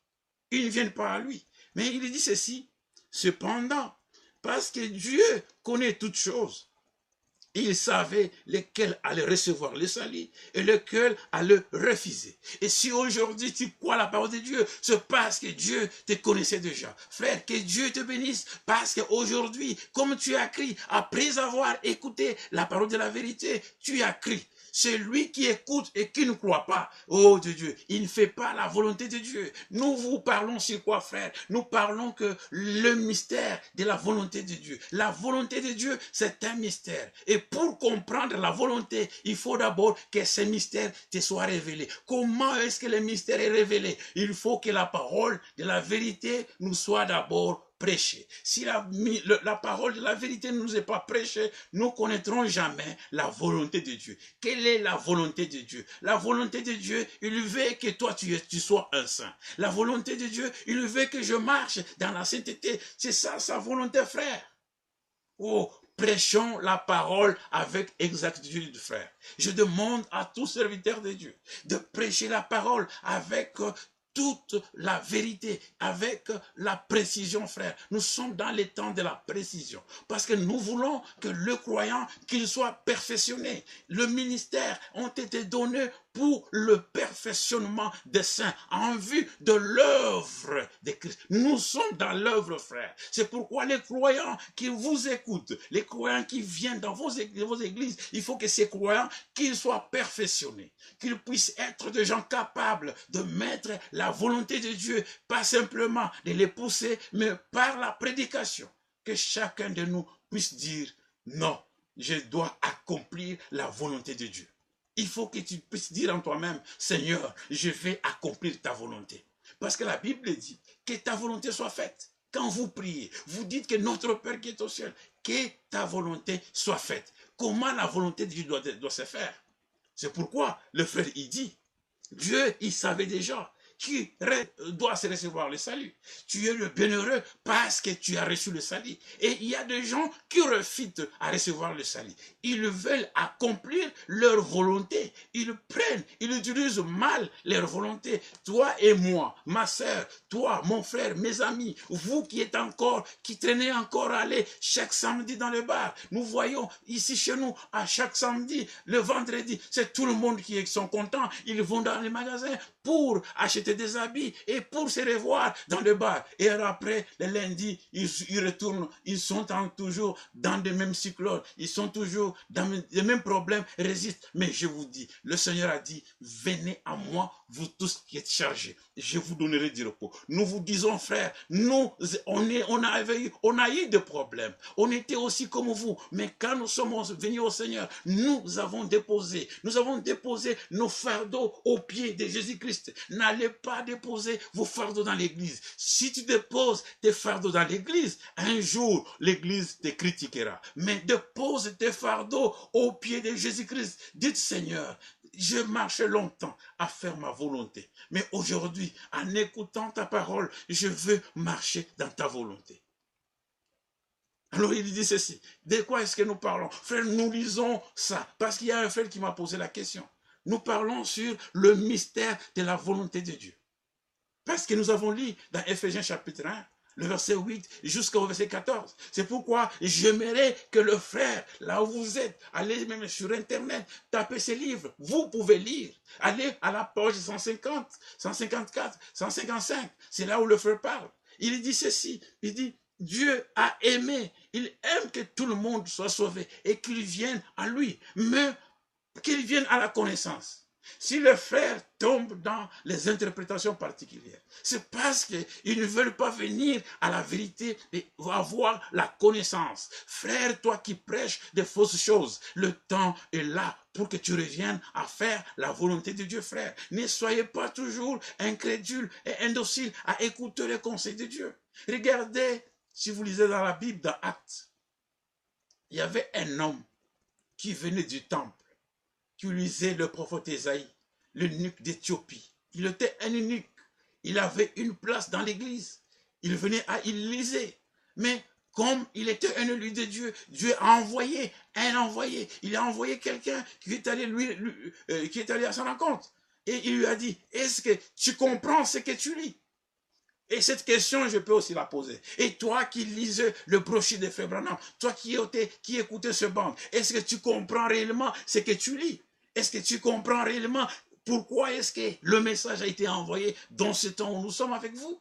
Ils ne viennent pas à lui. Mais il dit ceci, cependant, parce que Dieu connaît toutes choses, Il savait lesquels allaient recevoir le salut et lesquels allaient refuser. Et si aujourd'hui tu crois la parole de Dieu, c'est parce que Dieu te connaissait déjà. Frère, que Dieu te bénisse parce qu'aujourd'hui, comme tu as crié, après avoir écouté la parole de la vérité, tu as crié. C'est lui qui écoute et qui ne croit pas. Oh de Dieu, il ne fait pas la volonté de Dieu. Nous vous parlons sur quoi, frère? Nous parlons que le mystère de la volonté de Dieu. La volonté de Dieu, c'est un mystère. Et pour comprendre la volonté, il faut d'abord que ce mystère te soit révélé. Comment est-ce que le mystère est révélé? Il faut que la parole de la vérité nous soit d'abord prêchée. Si la parole de la vérité ne nous est pas prêchée, nous ne connaîtrons jamais la volonté de Dieu. Quelle est la volonté de Dieu? La volonté de Dieu, il veut que toi tu sois un saint. La volonté de Dieu, il veut que je marche dans la sainteté. C'est ça sa volonté, frère. Oh, prêchons la parole avec exactitude, frère. Je demande à tous serviteurs de Dieu de prêcher la parole avec toute la vérité, avec la précision, frère. Nous sommes dans les temps de la précision, parce que nous voulons que le croyant, qu'il soit perfectionné. Le ministère ont été donnés pour le perfectionnement des saints, en vue de l'œuvre de Christ. Nous sommes dans l'œuvre, frère. C'est pourquoi les croyants qui vous écoutent, les croyants qui viennent dans vos églises, il faut que ces croyants, qu'ils soient perfectionnés, qu'ils puissent être des gens capables de mettre la volonté de Dieu, pas simplement de les pousser, mais par la prédication, que chacun de nous puisse dire, non, je dois accomplir la volonté de Dieu. Il faut que tu puisses dire en toi-même, Seigneur, je vais accomplir ta volonté. Parce que la Bible dit que ta volonté soit faite. Quand vous priez, vous dites que notre Père qui est au ciel, que ta volonté soit faite. Comment la volonté de Dieu doit se faire? C'est pourquoi le frère, il dit, Dieu, il savait déjà qui doit se recevoir le salut. Tu es le bienheureux parce que tu as reçu le salut. Et il y a des gens qui refusent à recevoir le salut. Ils veulent accomplir leur volonté. Ils utilisent mal leur volonté. Toi et moi, ma soeur, toi, mon frère, mes amis, vous qui traînez encore à aller chaque samedi dans le bar. Nous voyons ici chez nous, à chaque samedi, le vendredi, c'est tout le monde qui sont contents. Ils vont dans les magasins pour acheter des habits et pour se revoir dans le bar. Et après, le lundi, ils retournent, ils sont toujours dans les mêmes cyclones, ils sont toujours dans les mêmes problèmes, résistent. Mais je vous dis, le Seigneur a dit, venez à moi, vous tous qui êtes chargés, je vous donnerai du repos. Nous vous disons, frères, on a eu des problèmes, on était aussi comme vous, mais quand nous sommes venus au Seigneur, nous avons déposé nos fardeaux aux pieds de Jésus-Christ. N'allez pas déposer vos fardeaux dans l'église. Si tu déposes tes fardeaux dans l'église, un jour, l'église te critiquera. Mais dépose tes fardeaux aux pieds de Jésus-Christ. Dites, Seigneur, je marchais longtemps à faire ma volonté. Mais aujourd'hui, en écoutant ta parole, je veux marcher dans ta volonté. Alors il dit ceci. De quoi est-ce que nous parlons? Frère, nous lisons ça. Parce qu'il y a un frère qui m'a posé la question. Nous parlons sur le mystère de la volonté de Dieu. Parce que nous avons lu dans Éphésiens chapitre 1, le verset 8 jusqu'au verset 14. C'est pourquoi j'aimerais que le frère, là où vous êtes, allez même sur Internet, tapez ces livres. Vous pouvez lire. Allez à la page 150, 154, 155. C'est là où le frère parle. Il dit ceci. Il dit, Dieu a aimé. Il aime que tout le monde soit sauvé et qu'il vienne à lui. Mais qu'ils viennent à la connaissance. Si les frères tombent dans les interprétations particulières, c'est parce qu'ils ne veulent pas venir à la vérité et avoir la connaissance. Frère, toi qui prêches des fausses choses, le temps est là pour que tu reviennes à faire la volonté de Dieu, frère. Ne soyez pas toujours incrédules et indociles à écouter les conseils de Dieu. Regardez, si vous lisez dans la Bible, dans Actes, il y avait un homme qui venait du temple, qui lisait le prophète Ésaïe, l'eunuque d'Éthiopie. Il était un eunuque. Il avait une place dans l'église. Il lisait. Mais comme il était un élu de Dieu, Dieu a envoyé un envoyé. Il a envoyé quelqu'un qui est allé à son rencontre. Et il lui a dit, est-ce que tu comprends ce que tu lis? Et cette question, je peux aussi la poser. Et toi qui lisais le brochure de Frère Branham, toi qui écoutais ce bande, est-ce que tu comprends réellement ce que tu lis? Est-ce que tu comprends réellement pourquoi est-ce que le message a été envoyé dans ce temps où nous sommes avec vous?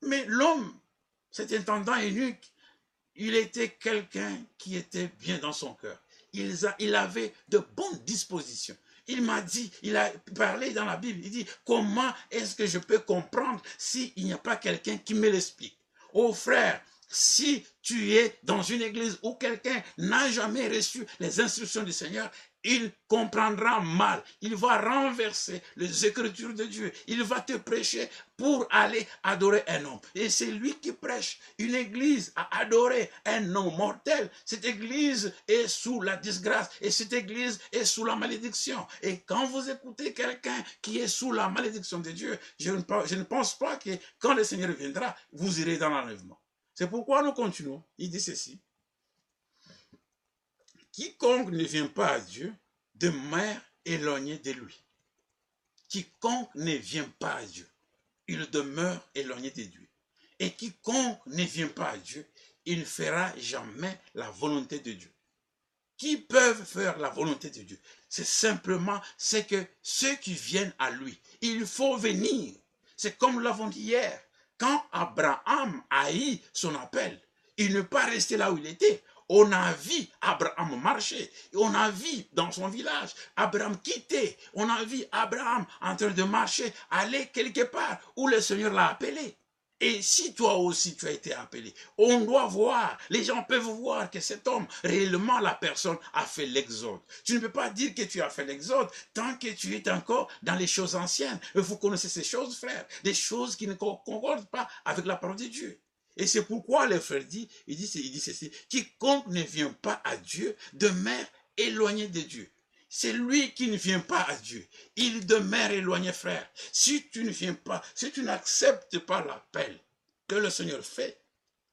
Mais l'homme, cet intendant eunuque, il était quelqu'un qui était bien dans son cœur. Il avait de bonnes dispositions. Il m'a dit, il a parlé dans la Bible, il dit, comment est-ce que je peux comprendre s'il n'y a pas quelqu'un qui me l'explique? Oh frère, si tu es dans une église où quelqu'un n'a jamais reçu les instructions du Seigneur, il comprendra mal, il va renverser les Écritures de Dieu, il va te prêcher pour aller adorer un homme. Et c'est lui qui prêche une église à adorer un homme mortel. Cette église est sous la disgrâce et cette église est sous la malédiction. Et quand vous écoutez quelqu'un qui est sous la malédiction de Dieu, je ne pense pas que quand le Seigneur viendra, vous irez dans l'enlèvement. C'est pourquoi nous continuons. Il dit ceci. Quiconque ne vient pas à Dieu demeure éloigné de lui. Quiconque ne vient pas à Dieu, il demeure éloigné de Dieu. Et quiconque ne vient pas à Dieu, il ne fera jamais la volonté de Dieu. Qui peuvent faire la volonté de Dieu? C'est simplement que ceux qui viennent à lui. Il faut venir. C'est comme nous l'avons dit hier. Quand Abraham a eu son appel, il n'est pas resté là où il était. On a vu Abraham marcher. On a vu dans son village Abraham quitter. On a vu Abraham en train de marcher, aller quelque part où le Seigneur l'a appelé. Et si toi aussi tu as été appelé, on doit voir, les gens peuvent voir que cet homme, réellement la personne a fait l'exode. Tu ne peux pas dire que tu as fait l'exode tant que tu es encore dans les choses anciennes. Mais vous connaissez ces choses, frère, des choses qui ne concordent pas avec la parole de Dieu. Et c'est pourquoi le frère dit, il dit ceci, quiconque ne vient pas à Dieu demeure éloigné de Dieu. C'est lui qui ne vient pas à Dieu. Il demeure éloigné, frère. Si tu ne viens pas, si tu n'acceptes pas l'appel que le Seigneur fait,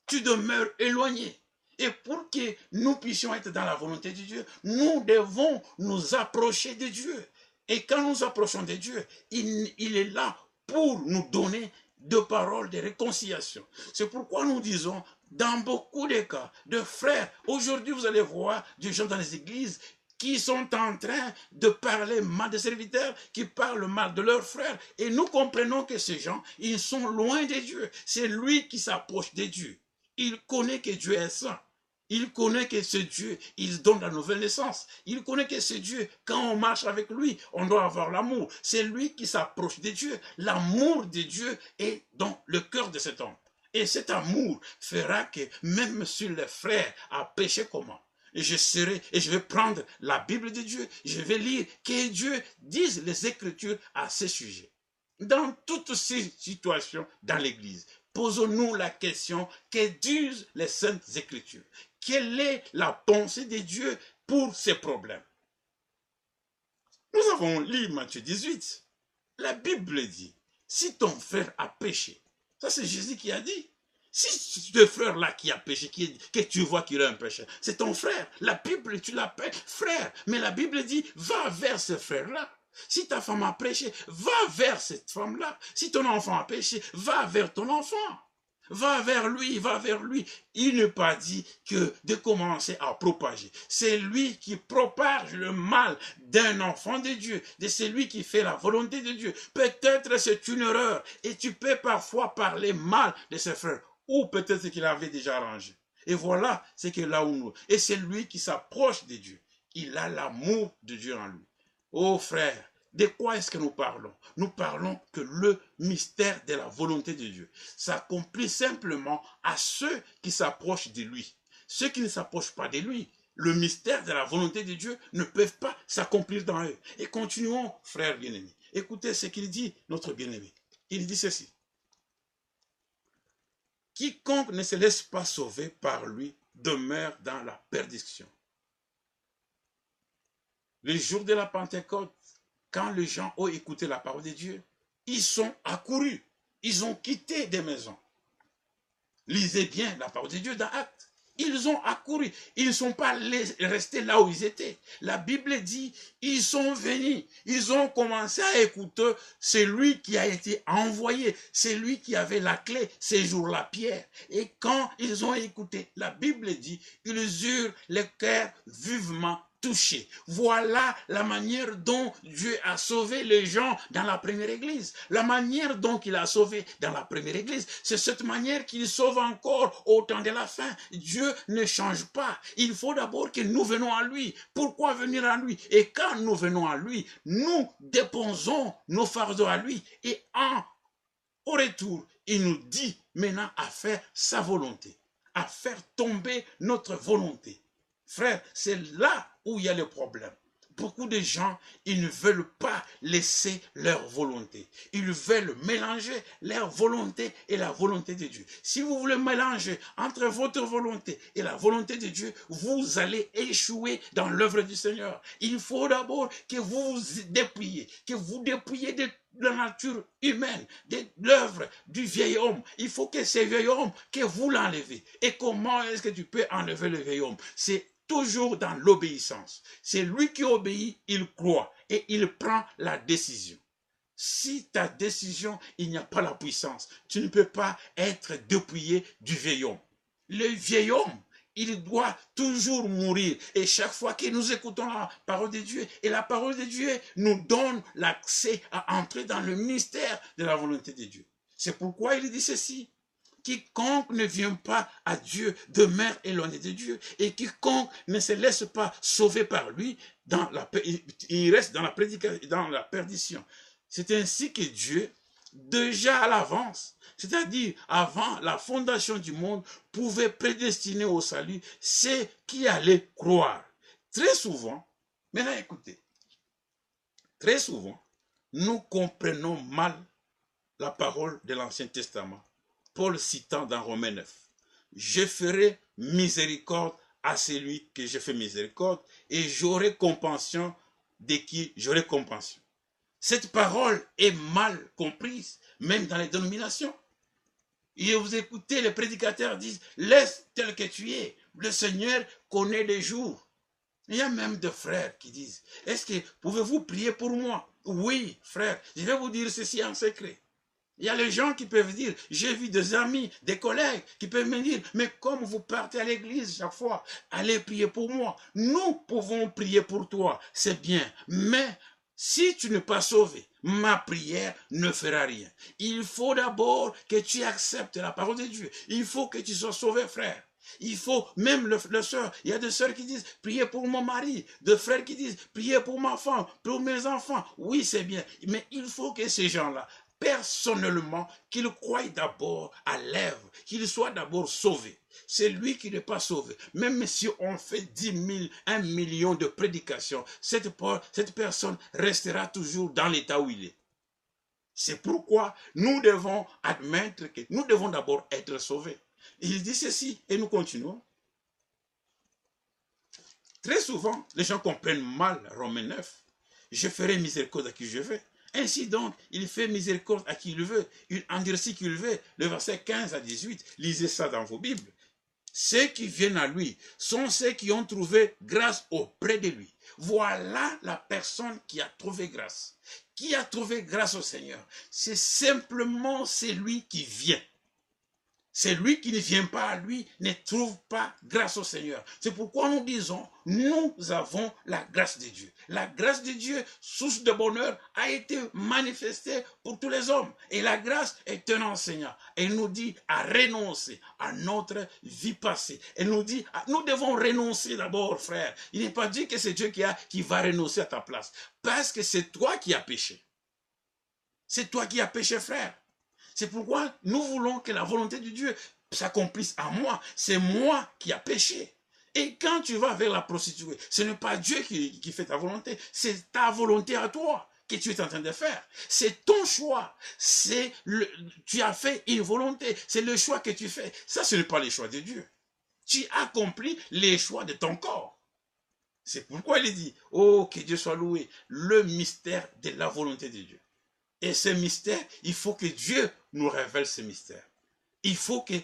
tu demeures éloigné. Et pour que nous puissions être dans la volonté de Dieu, nous devons nous approcher de Dieu. Et quand nous approchons de Dieu, il est là pour nous donner de paroles de réconciliation. C'est pourquoi nous disons, dans beaucoup de cas, de frères, aujourd'hui vous allez voir des gens dans les églises qui sont en train de parler mal des serviteurs, qui parlent mal de leurs frères. Et nous comprenons que ces gens, ils sont loin de Dieu. C'est lui qui s'approche de Dieu. Il connaît que Dieu est saint. Il connaît que ce Dieu, il donne la nouvelle naissance. Il connaît que ce Dieu, quand on marche avec lui, on doit avoir l'amour. C'est lui qui s'approche de Dieu. L'amour de Dieu est dans le cœur de cet homme. Et cet amour fera que même si le frère a péché comment, et je vais prendre la Bible de Dieu, je vais lire que Dieu dise les Écritures à ce sujet. Dans toutes ces situations dans l'Église, posons-nous la question, que disent les Saintes Écritures? Quelle est la pensée de Dieu pour ces problèmes? Nous avons lu Matthieu 18. La Bible dit, si ton frère a péché, ça c'est Jésus qui a dit. Si ce frère-là qui a péché, que tu vois qu'il a un péché, c'est ton frère. La Bible, tu l'appelles frère. Mais la Bible dit, va vers ce frère-là. Si ta femme a péché, va vers cette femme-là. Si ton enfant a péché, va vers ton enfant. Va vers lui, va vers lui. Il n'est pas dit que de commencer à propager. C'est lui qui propage le mal d'un enfant de Dieu. De celui qui fait la volonté de Dieu. Peut-être c'est une erreur. Et tu peux parfois parler mal de ses frères. Ou peut-être qu'il avait déjà arrangé. Et voilà, c'est que là où nous... Et c'est lui qui s'approche de Dieu. Il a l'amour de Dieu en lui. Oh frère, de quoi est-ce que nous parlons? Nous parlons que le mystère de la volonté de Dieu s'accomplit simplement à ceux qui s'approchent de lui. Ceux qui ne s'approchent pas de lui, le mystère de la volonté de Dieu ne peut pas s'accomplir dans eux. Et continuons, frères bien-aimés. Écoutez ce qu'il dit, notre bien-aimé. Il dit ceci. Quiconque ne se laisse pas sauver par lui demeure dans la perdition. Le jour de la Pentecôte, quand les gens ont écouté la parole de Dieu, ils sont accourus, ils ont quitté des maisons. Lisez bien la parole de Dieu dans Actes. Ils ont accouru. Ils ne sont pas restés là où ils étaient. La Bible dit, ils sont venus. Ils ont commencé à écouter celui qui a été envoyé. C'est lui qui avait la clé, ces jours-là, Pierre. Et quand ils ont écouté, la Bible dit, ils eurent le cœur vivement touché. Voilà la manière dont Dieu a sauvé les gens dans la première église. La manière dont il a sauvé dans la première église, c'est cette manière qu'il sauve encore au temps de la fin. Dieu ne change pas. Il faut d'abord que nous venons à lui. Pourquoi venir à lui? Et quand nous venons à lui, nous déposons nos fardeaux à lui. Et au retour, il nous dit maintenant à faire sa volonté, à faire tomber notre volonté. Frère, c'est là où il y a le problème. Beaucoup de gens, ils ne veulent pas laisser leur volonté. Ils veulent mélanger leur volonté et la volonté de Dieu. Si vous voulez mélanger entre votre volonté et la volonté de Dieu, vous allez échouer dans l'œuvre du Seigneur. Il faut d'abord que vous vous dépouillez, de la nature humaine, de l'œuvre du vieil homme. Il faut que ce vieil homme, que vous l'enlevez. Et comment est-ce que tu peux enlever le vieil homme? C'est toujours dans l'obéissance. C'est lui qui obéit, il croit et il prend la décision. Si ta décision, il n'y a pas la puissance, tu ne peux pas être dépouillé du vieil homme. Le vieil homme, il doit toujours mourir. Et chaque fois que nous écoutons la parole de Dieu, et la parole de Dieu nous donne l'accès à entrer dans le mystère de la volonté de Dieu. C'est pourquoi il dit ceci. Quiconque ne vient pas à Dieu demeure éloigné de Dieu. Et quiconque ne se laisse pas sauver par lui, il reste dans la perdition. C'est ainsi que Dieu, déjà à l'avance, c'est-à-dire avant la fondation du monde, pouvait prédestiner au salut ceux qui allaient croire. Très souvent, maintenant écoutez, très souvent, nous comprenons mal la parole de l'Ancien Testament. Paul citant dans Romains 9, « Je ferai miséricorde à celui que je fais miséricorde et j'aurai compassion de qui j'aurai compassion. » Cette parole est mal comprise, même dans les dénominations. Et vous écoutez, les prédicateurs disent, « Laisse tel que tu es, le Seigneur connaît les jours. » Il y a même des frères qui disent, « Est-ce que pouvez-vous prier pour moi? » Oui, frère, je vais vous dire ceci en secret. Il y a les gens qui peuvent dire, j'ai vu des amis, des collègues qui peuvent me dire, mais comme vous partez à l'église chaque fois, allez prier pour moi. Nous pouvons prier pour toi, c'est bien. Mais si tu n'es pas sauvé, ma prière ne fera rien. Il faut d'abord que tu acceptes la parole de Dieu. Il faut que tu sois sauvé, frère. Il faut, même le soeur, il y a des sœurs qui disent, priez pour mon mari, des frères qui disent, priez pour ma femme, pour mes enfants. Oui, c'est bien, mais il faut que ces gens-là, personnellement, qu'ils croient d'abord à l'œuvre, qu'ils soient d'abord sauvés. C'est lui qui n'est pas sauvé. Même si on fait 10 000, 1 million de prédications, cette personne restera toujours dans l'état où il est. C'est pourquoi nous devons admettre que nous devons d'abord être sauvés. Il dit ceci, et nous continuons. Très souvent, les gens comprennent mal Romains 9. Je ferai miséricorde à qui je veux. Ainsi donc, il fait miséricorde à qui il veut, il endurcit qui il veut. Le verset 15 à 18, lisez ça dans vos Bibles. Ceux qui viennent à lui sont ceux qui ont trouvé grâce auprès de lui. Voilà la personne qui a trouvé grâce. Qui a trouvé grâce au Seigneur? C'est simplement celui qui vient. Celui qui ne vient pas à lui ne trouve pas grâce au Seigneur. C'est pourquoi nous disons, nous avons la grâce de Dieu. La grâce de Dieu, source de bonheur, a été manifestée pour tous les hommes. Et la grâce est un enseignant. Elle nous dit à renoncer à notre vie passée. Elle nous dit, nous devons renoncer d'abord, frère. Il n'est pas dit que c'est Dieu qui va renoncer à ta place. Parce que c'est toi qui as péché. C'est toi qui as péché, frère. C'est pourquoi nous voulons que la volonté de Dieu s'accomplisse en moi. C'est moi qui ai péché. Et quand tu vas vers la prostituée, ce n'est pas Dieu qui fait ta volonté, c'est ta volonté à toi que tu es en train de faire. C'est ton choix. Tu as fait une volonté. C'est le choix que tu fais. Ça, ce n'est pas le choix de Dieu. Tu accomplis les choix de ton corps. C'est pourquoi il dit, oh, que Dieu soit loué, le mystère de la volonté de Dieu. Et ce mystère, il faut que Dieu nous révèle ce mystère. Il faut que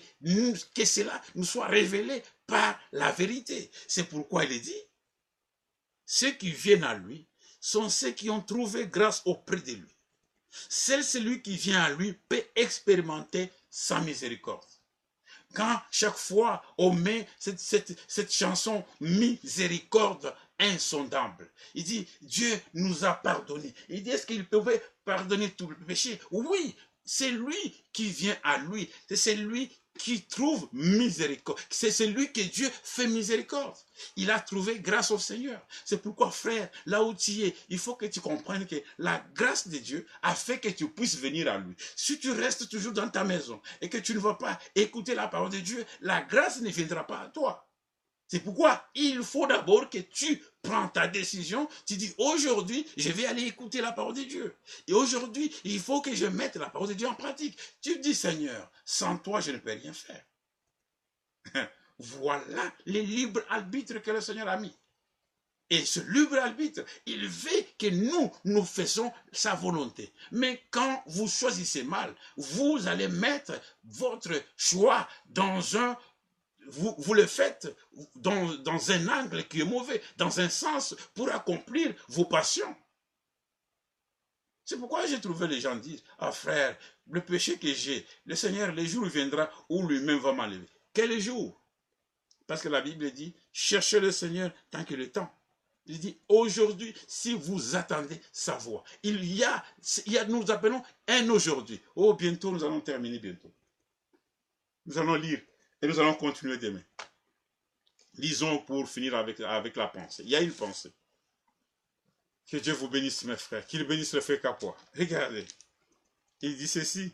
cela nous soit révélé par la vérité. C'est pourquoi il est dit, ceux qui viennent à lui sont ceux qui ont trouvé grâce auprès de lui. Seul celui qui vient à lui peut expérimenter sa miséricorde. Quand chaque fois on met cette chanson miséricorde insondable, il dit Dieu nous a pardonné. Il dit est-ce qu'il pouvait pardonner tout le péché? Oui, c'est lui qui vient à lui, c'est lui qui trouve miséricorde. C'est celui que Dieu fait miséricorde. Il a trouvé grâce au Seigneur. C'est pourquoi, frère, là où tu es, il faut que tu comprennes que la grâce de Dieu a fait que tu puisses venir à lui. Si tu restes toujours dans ta maison et que tu ne vas pas écouter la parole de Dieu, la grâce ne viendra pas à toi. C'est pourquoi il faut d'abord que tu prends ta décision. Tu dis aujourd'hui, je vais aller écouter la parole de Dieu. Et aujourd'hui, il faut que je mette la parole de Dieu en pratique. Tu dis, Seigneur, sans toi, je ne peux rien faire. Voilà les libres arbitres que le Seigneur a mis. Et ce libre arbitre, il veut que nous faisons sa volonté. Mais quand vous choisissez mal, vous allez mettre votre choix dans un... Vous le faites dans un angle qui est mauvais, dans un sens pour accomplir vos passions. C'est pourquoi j'ai trouvé les gens dire, ah frère, le péché que j'ai, le Seigneur, le jour viendra où lui-même va m'enlever. Quel jour? Parce que la Bible dit, cherchez le Seigneur tant qu'il est temps. Il dit, aujourd'hui, si vous attendez sa voix, nous appelons un aujourd'hui. Oh, bientôt, nous allons terminer bientôt. Nous allons lire. Et nous allons continuer demain. Lisons pour finir avec la pensée. Il y a une pensée. Que Dieu vous bénisse, mes frères. Qu'il bénisse le frère Capois. Regardez. Il dit ceci.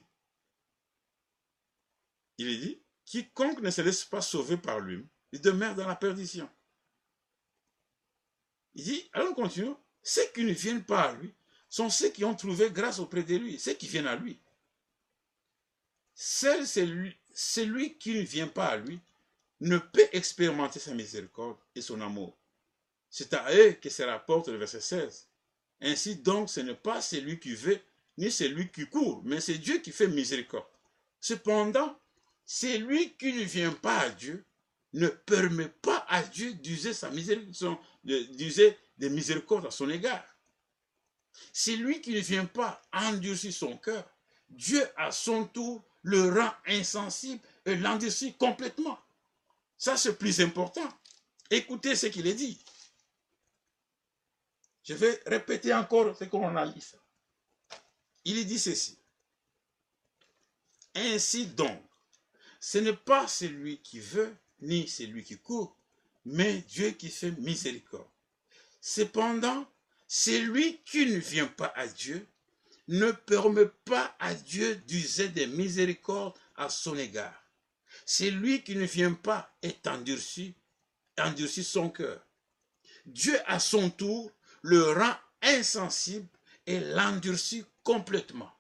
Il dit, quiconque ne se laisse pas sauver par lui, il demeure dans la perdition. Il dit, allons continuons. Ceux qui ne viennent pas à lui sont ceux qui ont trouvé grâce auprès de lui. Ceux qui viennent à lui. Seul celui qui ne vient pas à lui ne peut expérimenter sa miséricorde et son amour. C'est à eux que se rapporte le verset 16. Ainsi donc, ce n'est pas celui qui veut, ni celui qui court, mais c'est Dieu qui fait miséricorde. Cependant, celui qui ne vient pas à Dieu ne permet pas à Dieu d'user des miséricordes à son égard. Celui qui ne vient pas endurcir son cœur, Dieu à son tour le rend insensible et l'endurcit complètement. Ça, c'est plus important. Écoutez ce qu'il est dit. Je vais répéter encore ce qu'on a lu. Il dit ceci. Ainsi donc, ce n'est pas celui qui veut, ni celui qui court, mais Dieu qui fait miséricorde. Cependant, celui qui ne vient pas à Dieu ne permet pas à Dieu d'user des miséricordes à son égard. Celui qui ne vient pas est endurci son cœur. Dieu à son tour le rend insensible et l'endurcit complètement.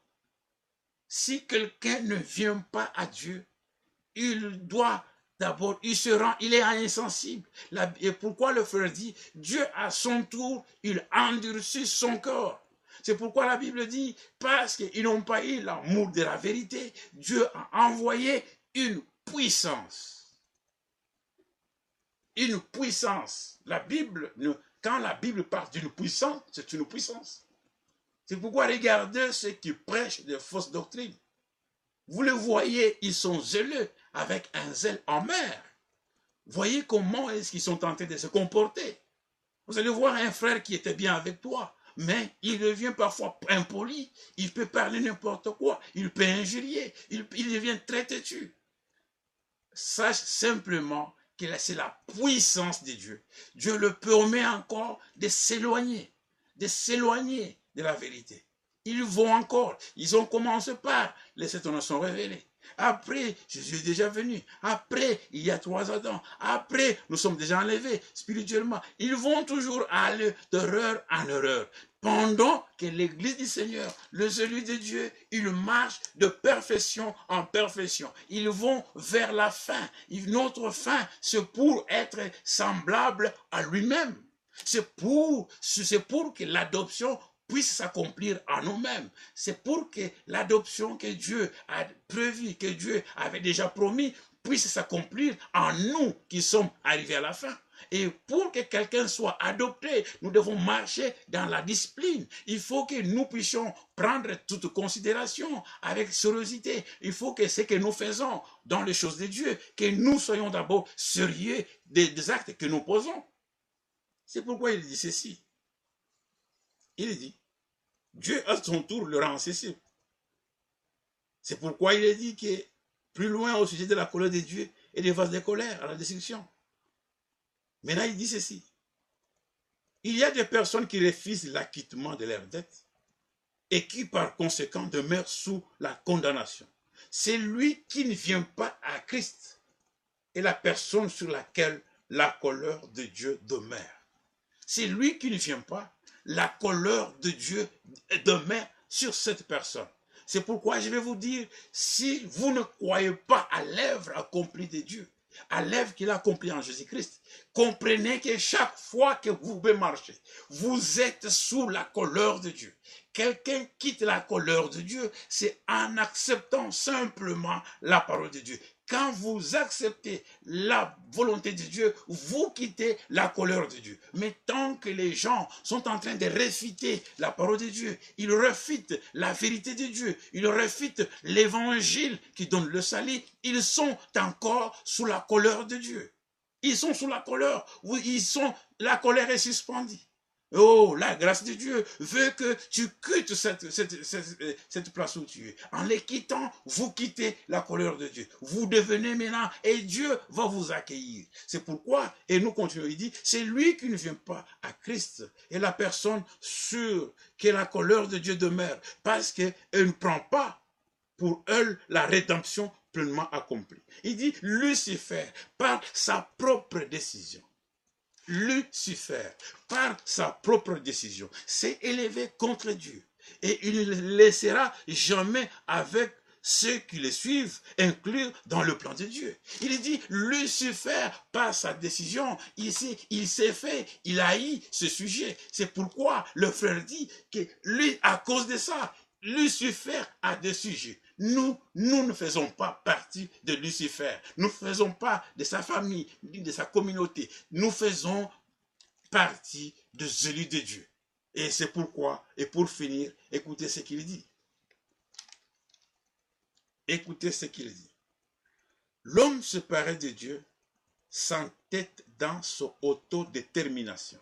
Si quelqu'un ne vient pas à Dieu, il doit d'abord, il est insensible. Et pourquoi le frère dit, Dieu à son tour, il endurcit son corps. C'est pourquoi la Bible dit, parce qu'ils n'ont pas eu l'amour de la vérité, Dieu a envoyé une puissance. Une puissance. La Bible, quand la Bible parle d'une puissance, c'est une puissance. C'est pourquoi regardez ceux qui prêchent de fausses doctrines. Vous les voyez, ils sont zéleux avec un zèle amer. Voyez comment est-ce qu'ils sont en train de se comporter. Vous allez voir un frère qui était bien avec toi, mais il devient parfois impoli, il peut parler n'importe quoi, il peut injurier, il devient très têtu. Sache simplement que c'est la puissance de Dieu. Dieu le permet encore de s'éloigner de la vérité. Ils vont encore, ils ont commencé par les 7 ans sont révélés. Après, Jésus est déjà venu. Après, il y a 3 Adams. Après, nous sommes déjà enlevés spirituellement. Ils vont toujours aller d'erreur en erreur. Pendant que l'église du Seigneur, le celui de Dieu, il marche de perfection en perfection. Ils vont vers la fin. Notre fin, c'est pour être semblable à lui-même. C'est pour que l'adoption puisse s'accomplir en nous-mêmes. C'est pour que l'adoption que Dieu a prévue, que Dieu avait déjà promis, puisse s'accomplir en nous qui sommes arrivés à la fin. Et pour que quelqu'un soit adopté, nous devons marcher dans la discipline. Il faut que nous puissions prendre toute considération avec sérieuxité. Il faut que ce que nous faisons dans les choses de Dieu, que nous soyons d'abord sérieux des actes que nous posons. C'est pourquoi il dit ceci. Il dit, Dieu à son tour le rend accessible. C'est pourquoi il est dit que plus loin au sujet de la colère de Dieu et des vases de colère à la destruction. Maintenant, il dit ceci. Il y a des personnes qui refusent l'acquittement de leurs dettes et qui, par conséquent, demeurent sous la condamnation. C'est lui qui ne vient pas à Christ et la personne sur laquelle la colère de Dieu demeure. C'est lui qui ne vient pas, la colère de Dieu demeure sur cette personne. C'est pourquoi je vais vous dire, si vous ne croyez pas à l'œuvre accomplie de Dieu, à l'œuvre qu'il a accomplie en Jésus-Christ, comprenez que chaque fois que vous pouvez marcher, vous êtes sous la colère de Dieu. Quelqu'un quitte la colère de Dieu, c'est en acceptant simplement la parole de Dieu. Quand vous acceptez la volonté de Dieu, vous quittez la colère de Dieu. Mais tant que les gens sont en train de réfuter la parole de Dieu, ils refutent la vérité de Dieu, ils refutent l'évangile qui donne le salut, ils sont encore sous la colère de Dieu. Ils sont sous la colère. Oui, la colère est suspendue. Oh, la grâce de Dieu veut que tu quittes cette place où tu es. En les quittant, vous quittez la colère de Dieu. Vous devenez maintenant et Dieu va vous accueillir. C'est pourquoi, et nous continuons, il dit, c'est lui qui ne vient pas à Christ et la personne sûre que la colère de Dieu demeure parce qu'elle ne prend pas pour elle la rédemption pleinement accomplie. Il dit, Lucifer, par sa propre décision, Lucifer, par sa propre décision, s'est élevé contre Dieu et il ne laissera jamais avec ceux qui le suivent inclure dans le plan de Dieu. Il dit, Lucifer, par sa décision, ici, il s'est fait, il haït ce sujet. C'est pourquoi le frère dit que lui, à cause de ça, Lucifer a des sujets. Nous ne faisons pas partie de Lucifer. Nous ne faisons pas de sa famille, ni de sa communauté. Nous faisons partie de celui de Dieu. Et c'est pourquoi, et pour finir, écoutez ce qu'il dit. Écoutez ce qu'il dit. L'homme séparé de Dieu s'entête dans son autodétermination.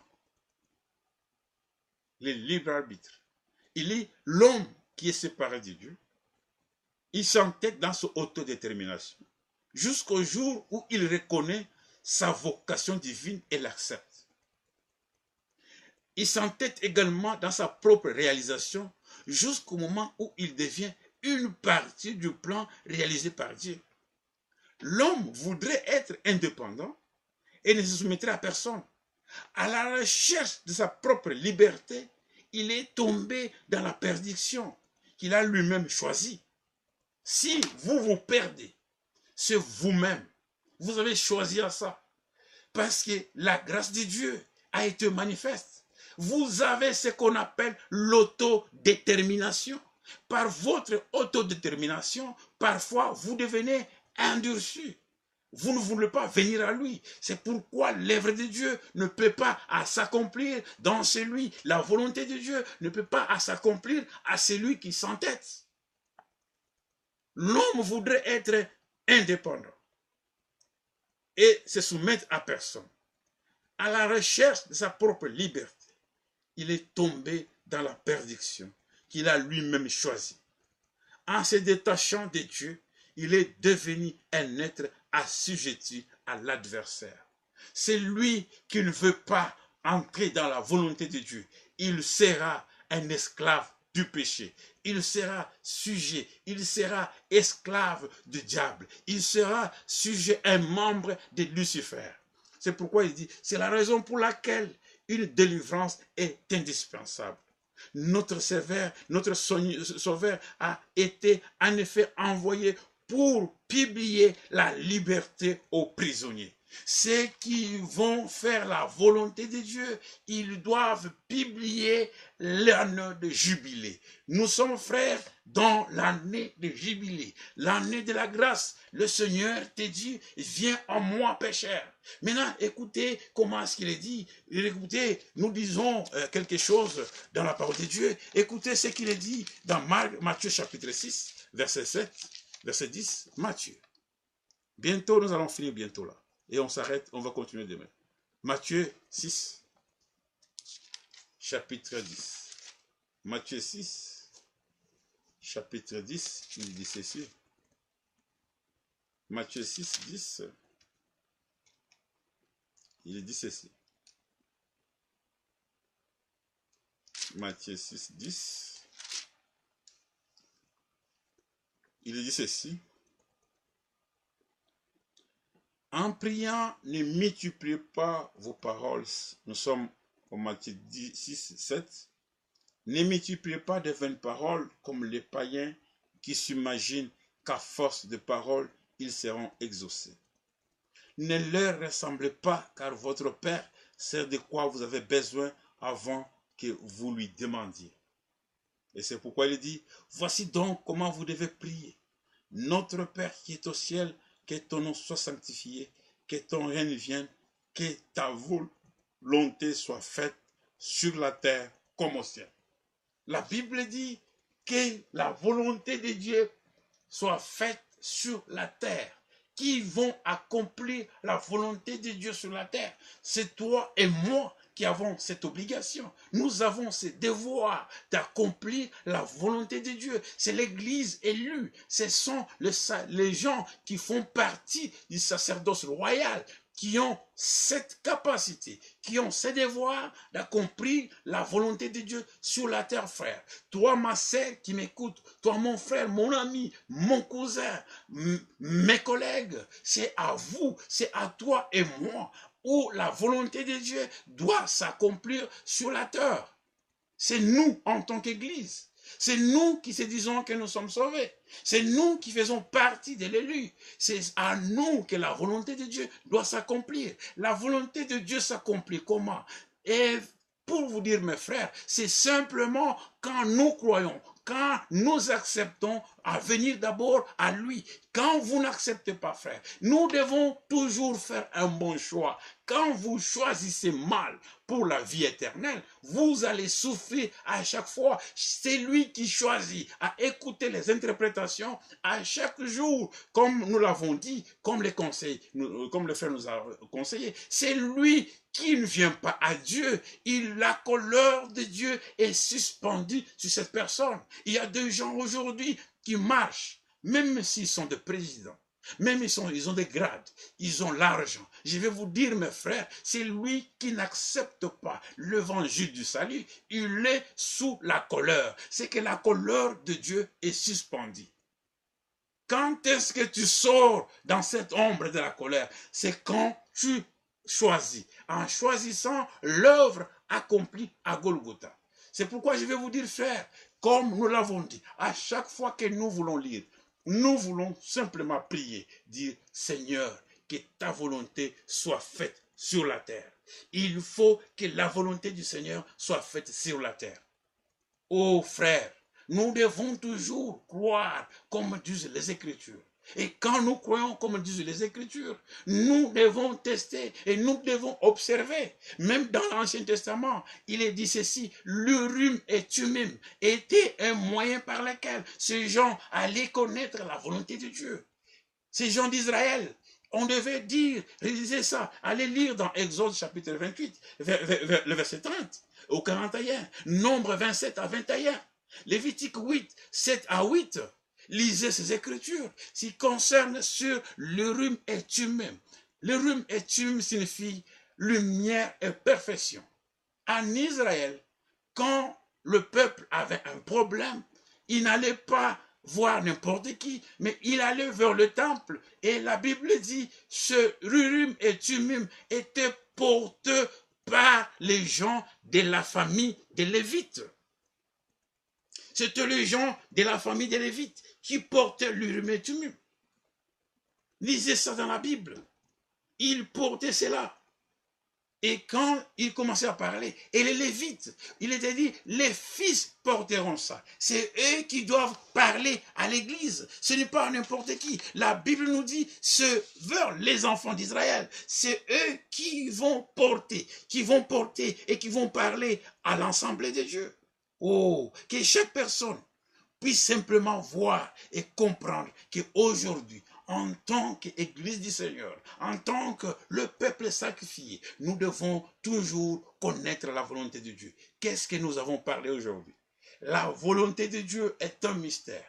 Le libre arbitre. Il est l'homme qui est séparé de Dieu. Il s'entête dans son autodétermination jusqu'au jour où il reconnaît sa vocation divine et l'accepte. Il s'entête également dans sa propre réalisation jusqu'au moment où il devient une partie du plan réalisé par Dieu. L'homme voudrait être indépendant et ne se soumettrait à personne. À la recherche de sa propre liberté, il est tombé dans la perdition qu'il a lui-même choisie. Si vous vous perdez, c'est vous-même. Vous avez choisi à ça. Parce que la grâce de Dieu a été manifeste. Vous avez ce qu'on appelle l'autodétermination. Par votre autodétermination, parfois vous devenez endurci. Vous ne voulez pas venir à lui. C'est pourquoi l'œuvre de Dieu ne peut pas s'accomplir dans celui. La volonté de Dieu ne peut pas s'accomplir à celui qui s'entête. L'homme voudrait être indépendant et se soumettre à personne. À la recherche de sa propre liberté, il est tombé dans la perdition qu'il a lui-même choisie. En se détachant de Dieu, il est devenu un être assujetti à l'adversaire. C'est lui qui ne veut pas entrer dans la volonté de Dieu. Il sera un esclave du péché. Il sera sujet, il sera esclave du diable. Il sera sujet, un membre de Lucifer. C'est pourquoi il dit, c'est la raison pour laquelle une délivrance est indispensable. Notre Sauveur a été en effet envoyé pour publier la liberté aux prisonniers. Ceux qui vont faire la volonté de Dieu, ils doivent publier l'année de jubilé. Nous sommes frères dans l'année de jubilé, l'année de la grâce. Le Seigneur te dit, viens en moi pécheur. Maintenant, écoutez comment est-ce qu'il est dit. Écoutez, nous disons quelque chose dans la parole de Dieu. Écoutez ce qu'il est dit dans Matthieu chapitre 6, verset 7, verset 10, Matthieu. Bientôt, nous allons finir bientôt là. Et on s'arrête, on va continuer demain. Matthieu 6, chapitre 10. Matthieu 6, chapitre 10, il dit ceci. Matthieu 6, 10, il dit ceci. Matthieu 6, 10, il dit ceci. En priant, ne multipliez pas vos paroles. Nous sommes au Matthieu 6, 7. Ne multipliez pas de vaines paroles comme les païens qui s'imaginent qu'à force de paroles, ils seront exaucés. Ne leur ressemblez pas, car votre Père sait de quoi vous avez besoin avant que vous lui demandiez. Et c'est pourquoi il dit, voici donc comment vous devez prier. Notre Père qui est au ciel, que ton nom soit sanctifié, que ton règne vienne, que ta volonté soit faite sur la terre comme au ciel. La Bible dit que la volonté de Dieu soit faite sur la terre. Qui vont accomplir la volonté de Dieu sur la terre? C'est toi et moi qui avons cette obligation. Nous avons ce devoir d'accomplir la volonté de Dieu. C'est l'Église élue. Ce sont les gens qui font partie du sacerdoce royal, qui ont cette capacité, qui ont ce devoir d'accomplir la volonté de Dieu sur la terre, frère. Toi, ma sœur qui m'écoute, toi, mon frère, mon ami, mon cousin, mes collègues, c'est à vous, c'est à toi et moi, où la volonté de Dieu doit s'accomplir sur la terre. C'est nous, en tant qu'Église. C'est nous qui se disons que nous sommes sauvés. C'est nous qui faisons partie de l'élu. C'est à nous que la volonté de Dieu doit s'accomplir. La volonté de Dieu s'accomplit comment? Et pour vous dire, mes frères, c'est simplement quand nous croyons, quand nous acceptons à venir d'abord à lui. Quand vous n'acceptez pas, frère, nous devons toujours faire un bon choix. Quand vous choisissez mal pour la vie éternelle, vous allez souffrir à chaque fois. C'est lui qui choisit à écouter les interprétations à chaque jour, comme nous l'avons dit, comme le frère nous a conseillé. C'est lui qui ne vient pas à Dieu. La colère de Dieu est suspendue sur cette personne. Il y a des gens aujourd'hui qui marchent, même s'ils sont des présidents, même ils ont des grades, ils ont l'argent. Je vais vous dire, mes frères, c'est lui qui n'accepte pas l'évangile du salut. Il est sous la colère. C'est que la colère de Dieu est suspendue. Quand est-ce que tu sors dans cette ombre de la colère? C'est quand tu choisis, en choisissant l'œuvre accomplie à Golgotha. C'est pourquoi je vais vous dire, frère, comme nous l'avons dit, à chaque fois que nous voulons lire, nous voulons simplement prier, dire, Seigneur, que ta volonté soit faite sur la terre. Il faut que la volonté du Seigneur soit faite sur la terre. Oh frère, nous devons toujours croire comme disent les Écritures. Et quand nous croyons comme disent les Écritures, nous devons tester et nous devons observer. Même dans l'Ancien Testament, il est dit ceci, l'Urim et Thummim était un moyen par lequel ces gens allaient connaître la volonté de Dieu. Ces gens d'Israël, on devait dire, réaliser ça, allez lire dans Exode chapitre 28, le verset 30 au 41, Nombre 27 à 21, Lévitique 8, 7 à 8. Lisez ces écritures qui concernent sur l'Urim et Thummim. L'Urim et Thummim signifie lumière et perfection. En Israël, quand le peuple avait un problème, il n'allait pas voir n'importe qui, mais il allait vers le temple. Et la Bible dit, ce Urim et Thummim était porté par les gens de la famille des Lévites. C'était les gens de la famille des Lévites qui portaient l'Urim et Thummim. Lisez ça dans la Bible. ils portaient cela. Et quand il commençait à parler, et les Lévites, il était dit, les fils porteront ça. C'est eux qui doivent parler à l'église. Ce n'est pas n'importe qui. La Bible nous dit, ce vers les enfants d'Israël. C'est eux qui vont porter et qui vont parler à l'Assemblée de Dieu. Oh, que chaque personne puisse simplement voir et comprendre qu'aujourd'hui, en tant qu'Église du Seigneur, en tant que le peuple sacrifié, nous devons toujours connaître la volonté de Dieu. Qu'est-ce que nous avons parlé aujourd'hui? La volonté de Dieu est un mystère.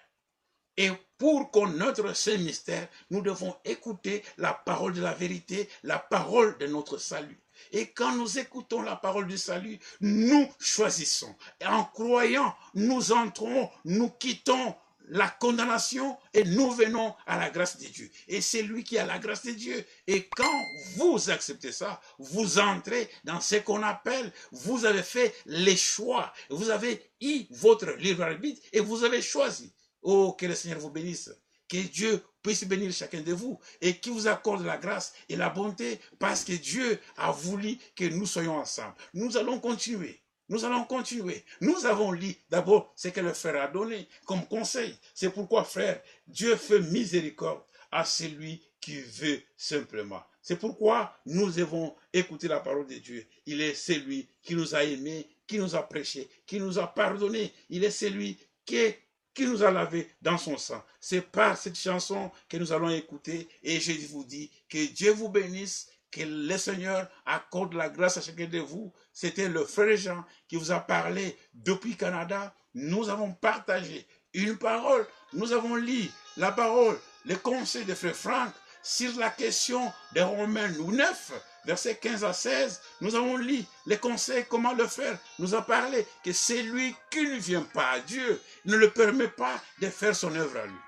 Et pour connaître ce mystère, nous devons écouter la parole de la vérité, la parole de notre salut. Et quand nous écoutons la parole du salut, nous choisissons. Et en croyant, nous entrons, nous quittons la condamnation et nous venons à la grâce de Dieu. Et c'est lui qui a la grâce de Dieu. Et quand vous acceptez ça, vous entrez dans ce qu'on appelle, vous avez fait les choix. Vous avez eu votre libre arbitre et vous avez choisi. Oh, que le Seigneur vous bénisse. Que Dieu puisse bénir chacun de vous et qu'il vous accorde la grâce et la bonté parce que Dieu a voulu que nous soyons ensemble. Nous allons continuer. Nous allons continuer. Nous avons lu d'abord ce que le frère a donné comme conseil. C'est pourquoi, frère, Dieu fait miséricorde à celui qui veut simplement. C'est pourquoi nous devons écouter la parole de Dieu. Il est celui qui nous a aimés, qui nous a prêché, qui nous a pardonné. Il est celui qui nous a lavé dans son sang. C'est par cette chanson que nous allons écouter et je vous dis que Dieu vous bénisse, que le Seigneur accorde la grâce à chacun de vous. C'était le frère Jean qui vous a parlé depuis Canada. Nous avons partagé une parole. Nous avons lu la parole, le conseil de frère Franck sur la question de Romains 9, versets 15 à 16. Nous avons lu les conseils, comment le faire. Nous a parlé que celui qui ne vient pas à Dieu ne le permet pas de faire son œuvre à lui.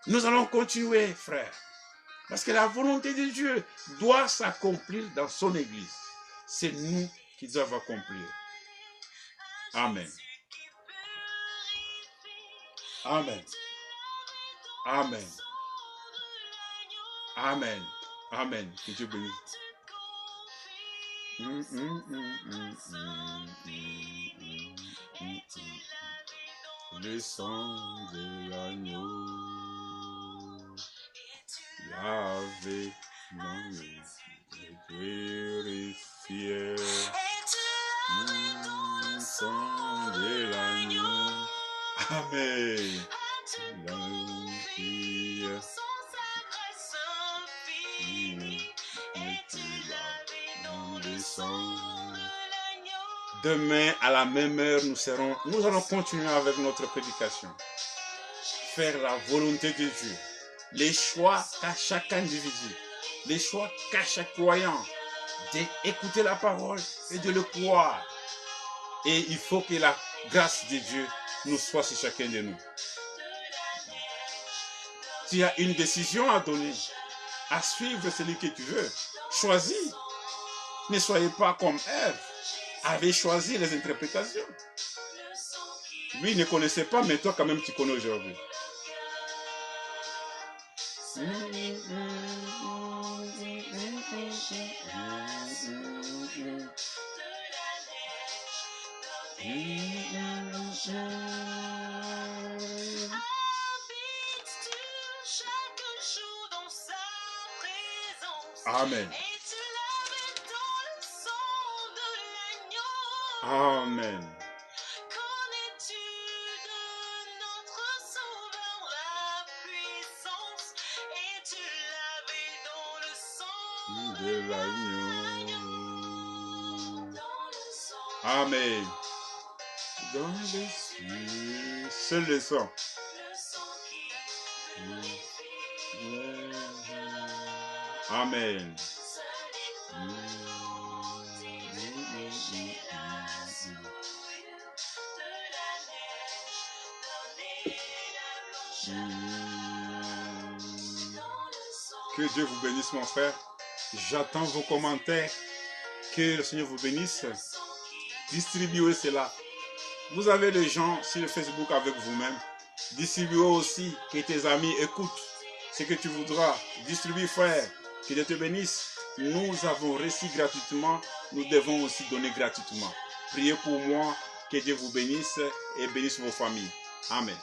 Nous allons continuer, frère. Parce que la volonté de Dieu doit s'accomplir dans son Église. C'est nous qui devons accomplir. Amen. Amen. Amen. Amen. Amen. Que Dieu bénisse. Le sang de l'agneau. Lavé, non, purifié, sang de l'agneau. Amen. Demain, à la même heure, nous allons continuer avec notre prédication. Faire la volonté de Dieu. Les choix qu'a chaque individu, les choix qu'a chaque croyant, d'écouter la parole et de le croire. Et il faut que la grâce de Dieu nous soit sur chacun de nous. Tu as une décision à donner, à suivre celui que tu veux. Choisis. Ne soyez pas comme Ève, avait choisi les interprétations. Lui ne connaissait pas, mais toi quand même tu connais aujourd'hui. Amen. Amen. De l'agneau. Amen. Dans le ciel, seul le sang. Amen. Que Dieu vous bénisse, mon frère. J'attends vos commentaires. Que le Seigneur vous bénisse. Distribuez cela. Vous avez des gens sur le Facebook avec vous-même. Distribuez aussi, que tes amis écoutent ce que tu voudras. Distribue, frère. Que Dieu te bénisse. Nous avons reçu gratuitement, nous devons aussi donner gratuitement. Priez pour moi, que Dieu vous bénisse et bénisse vos familles. Amen.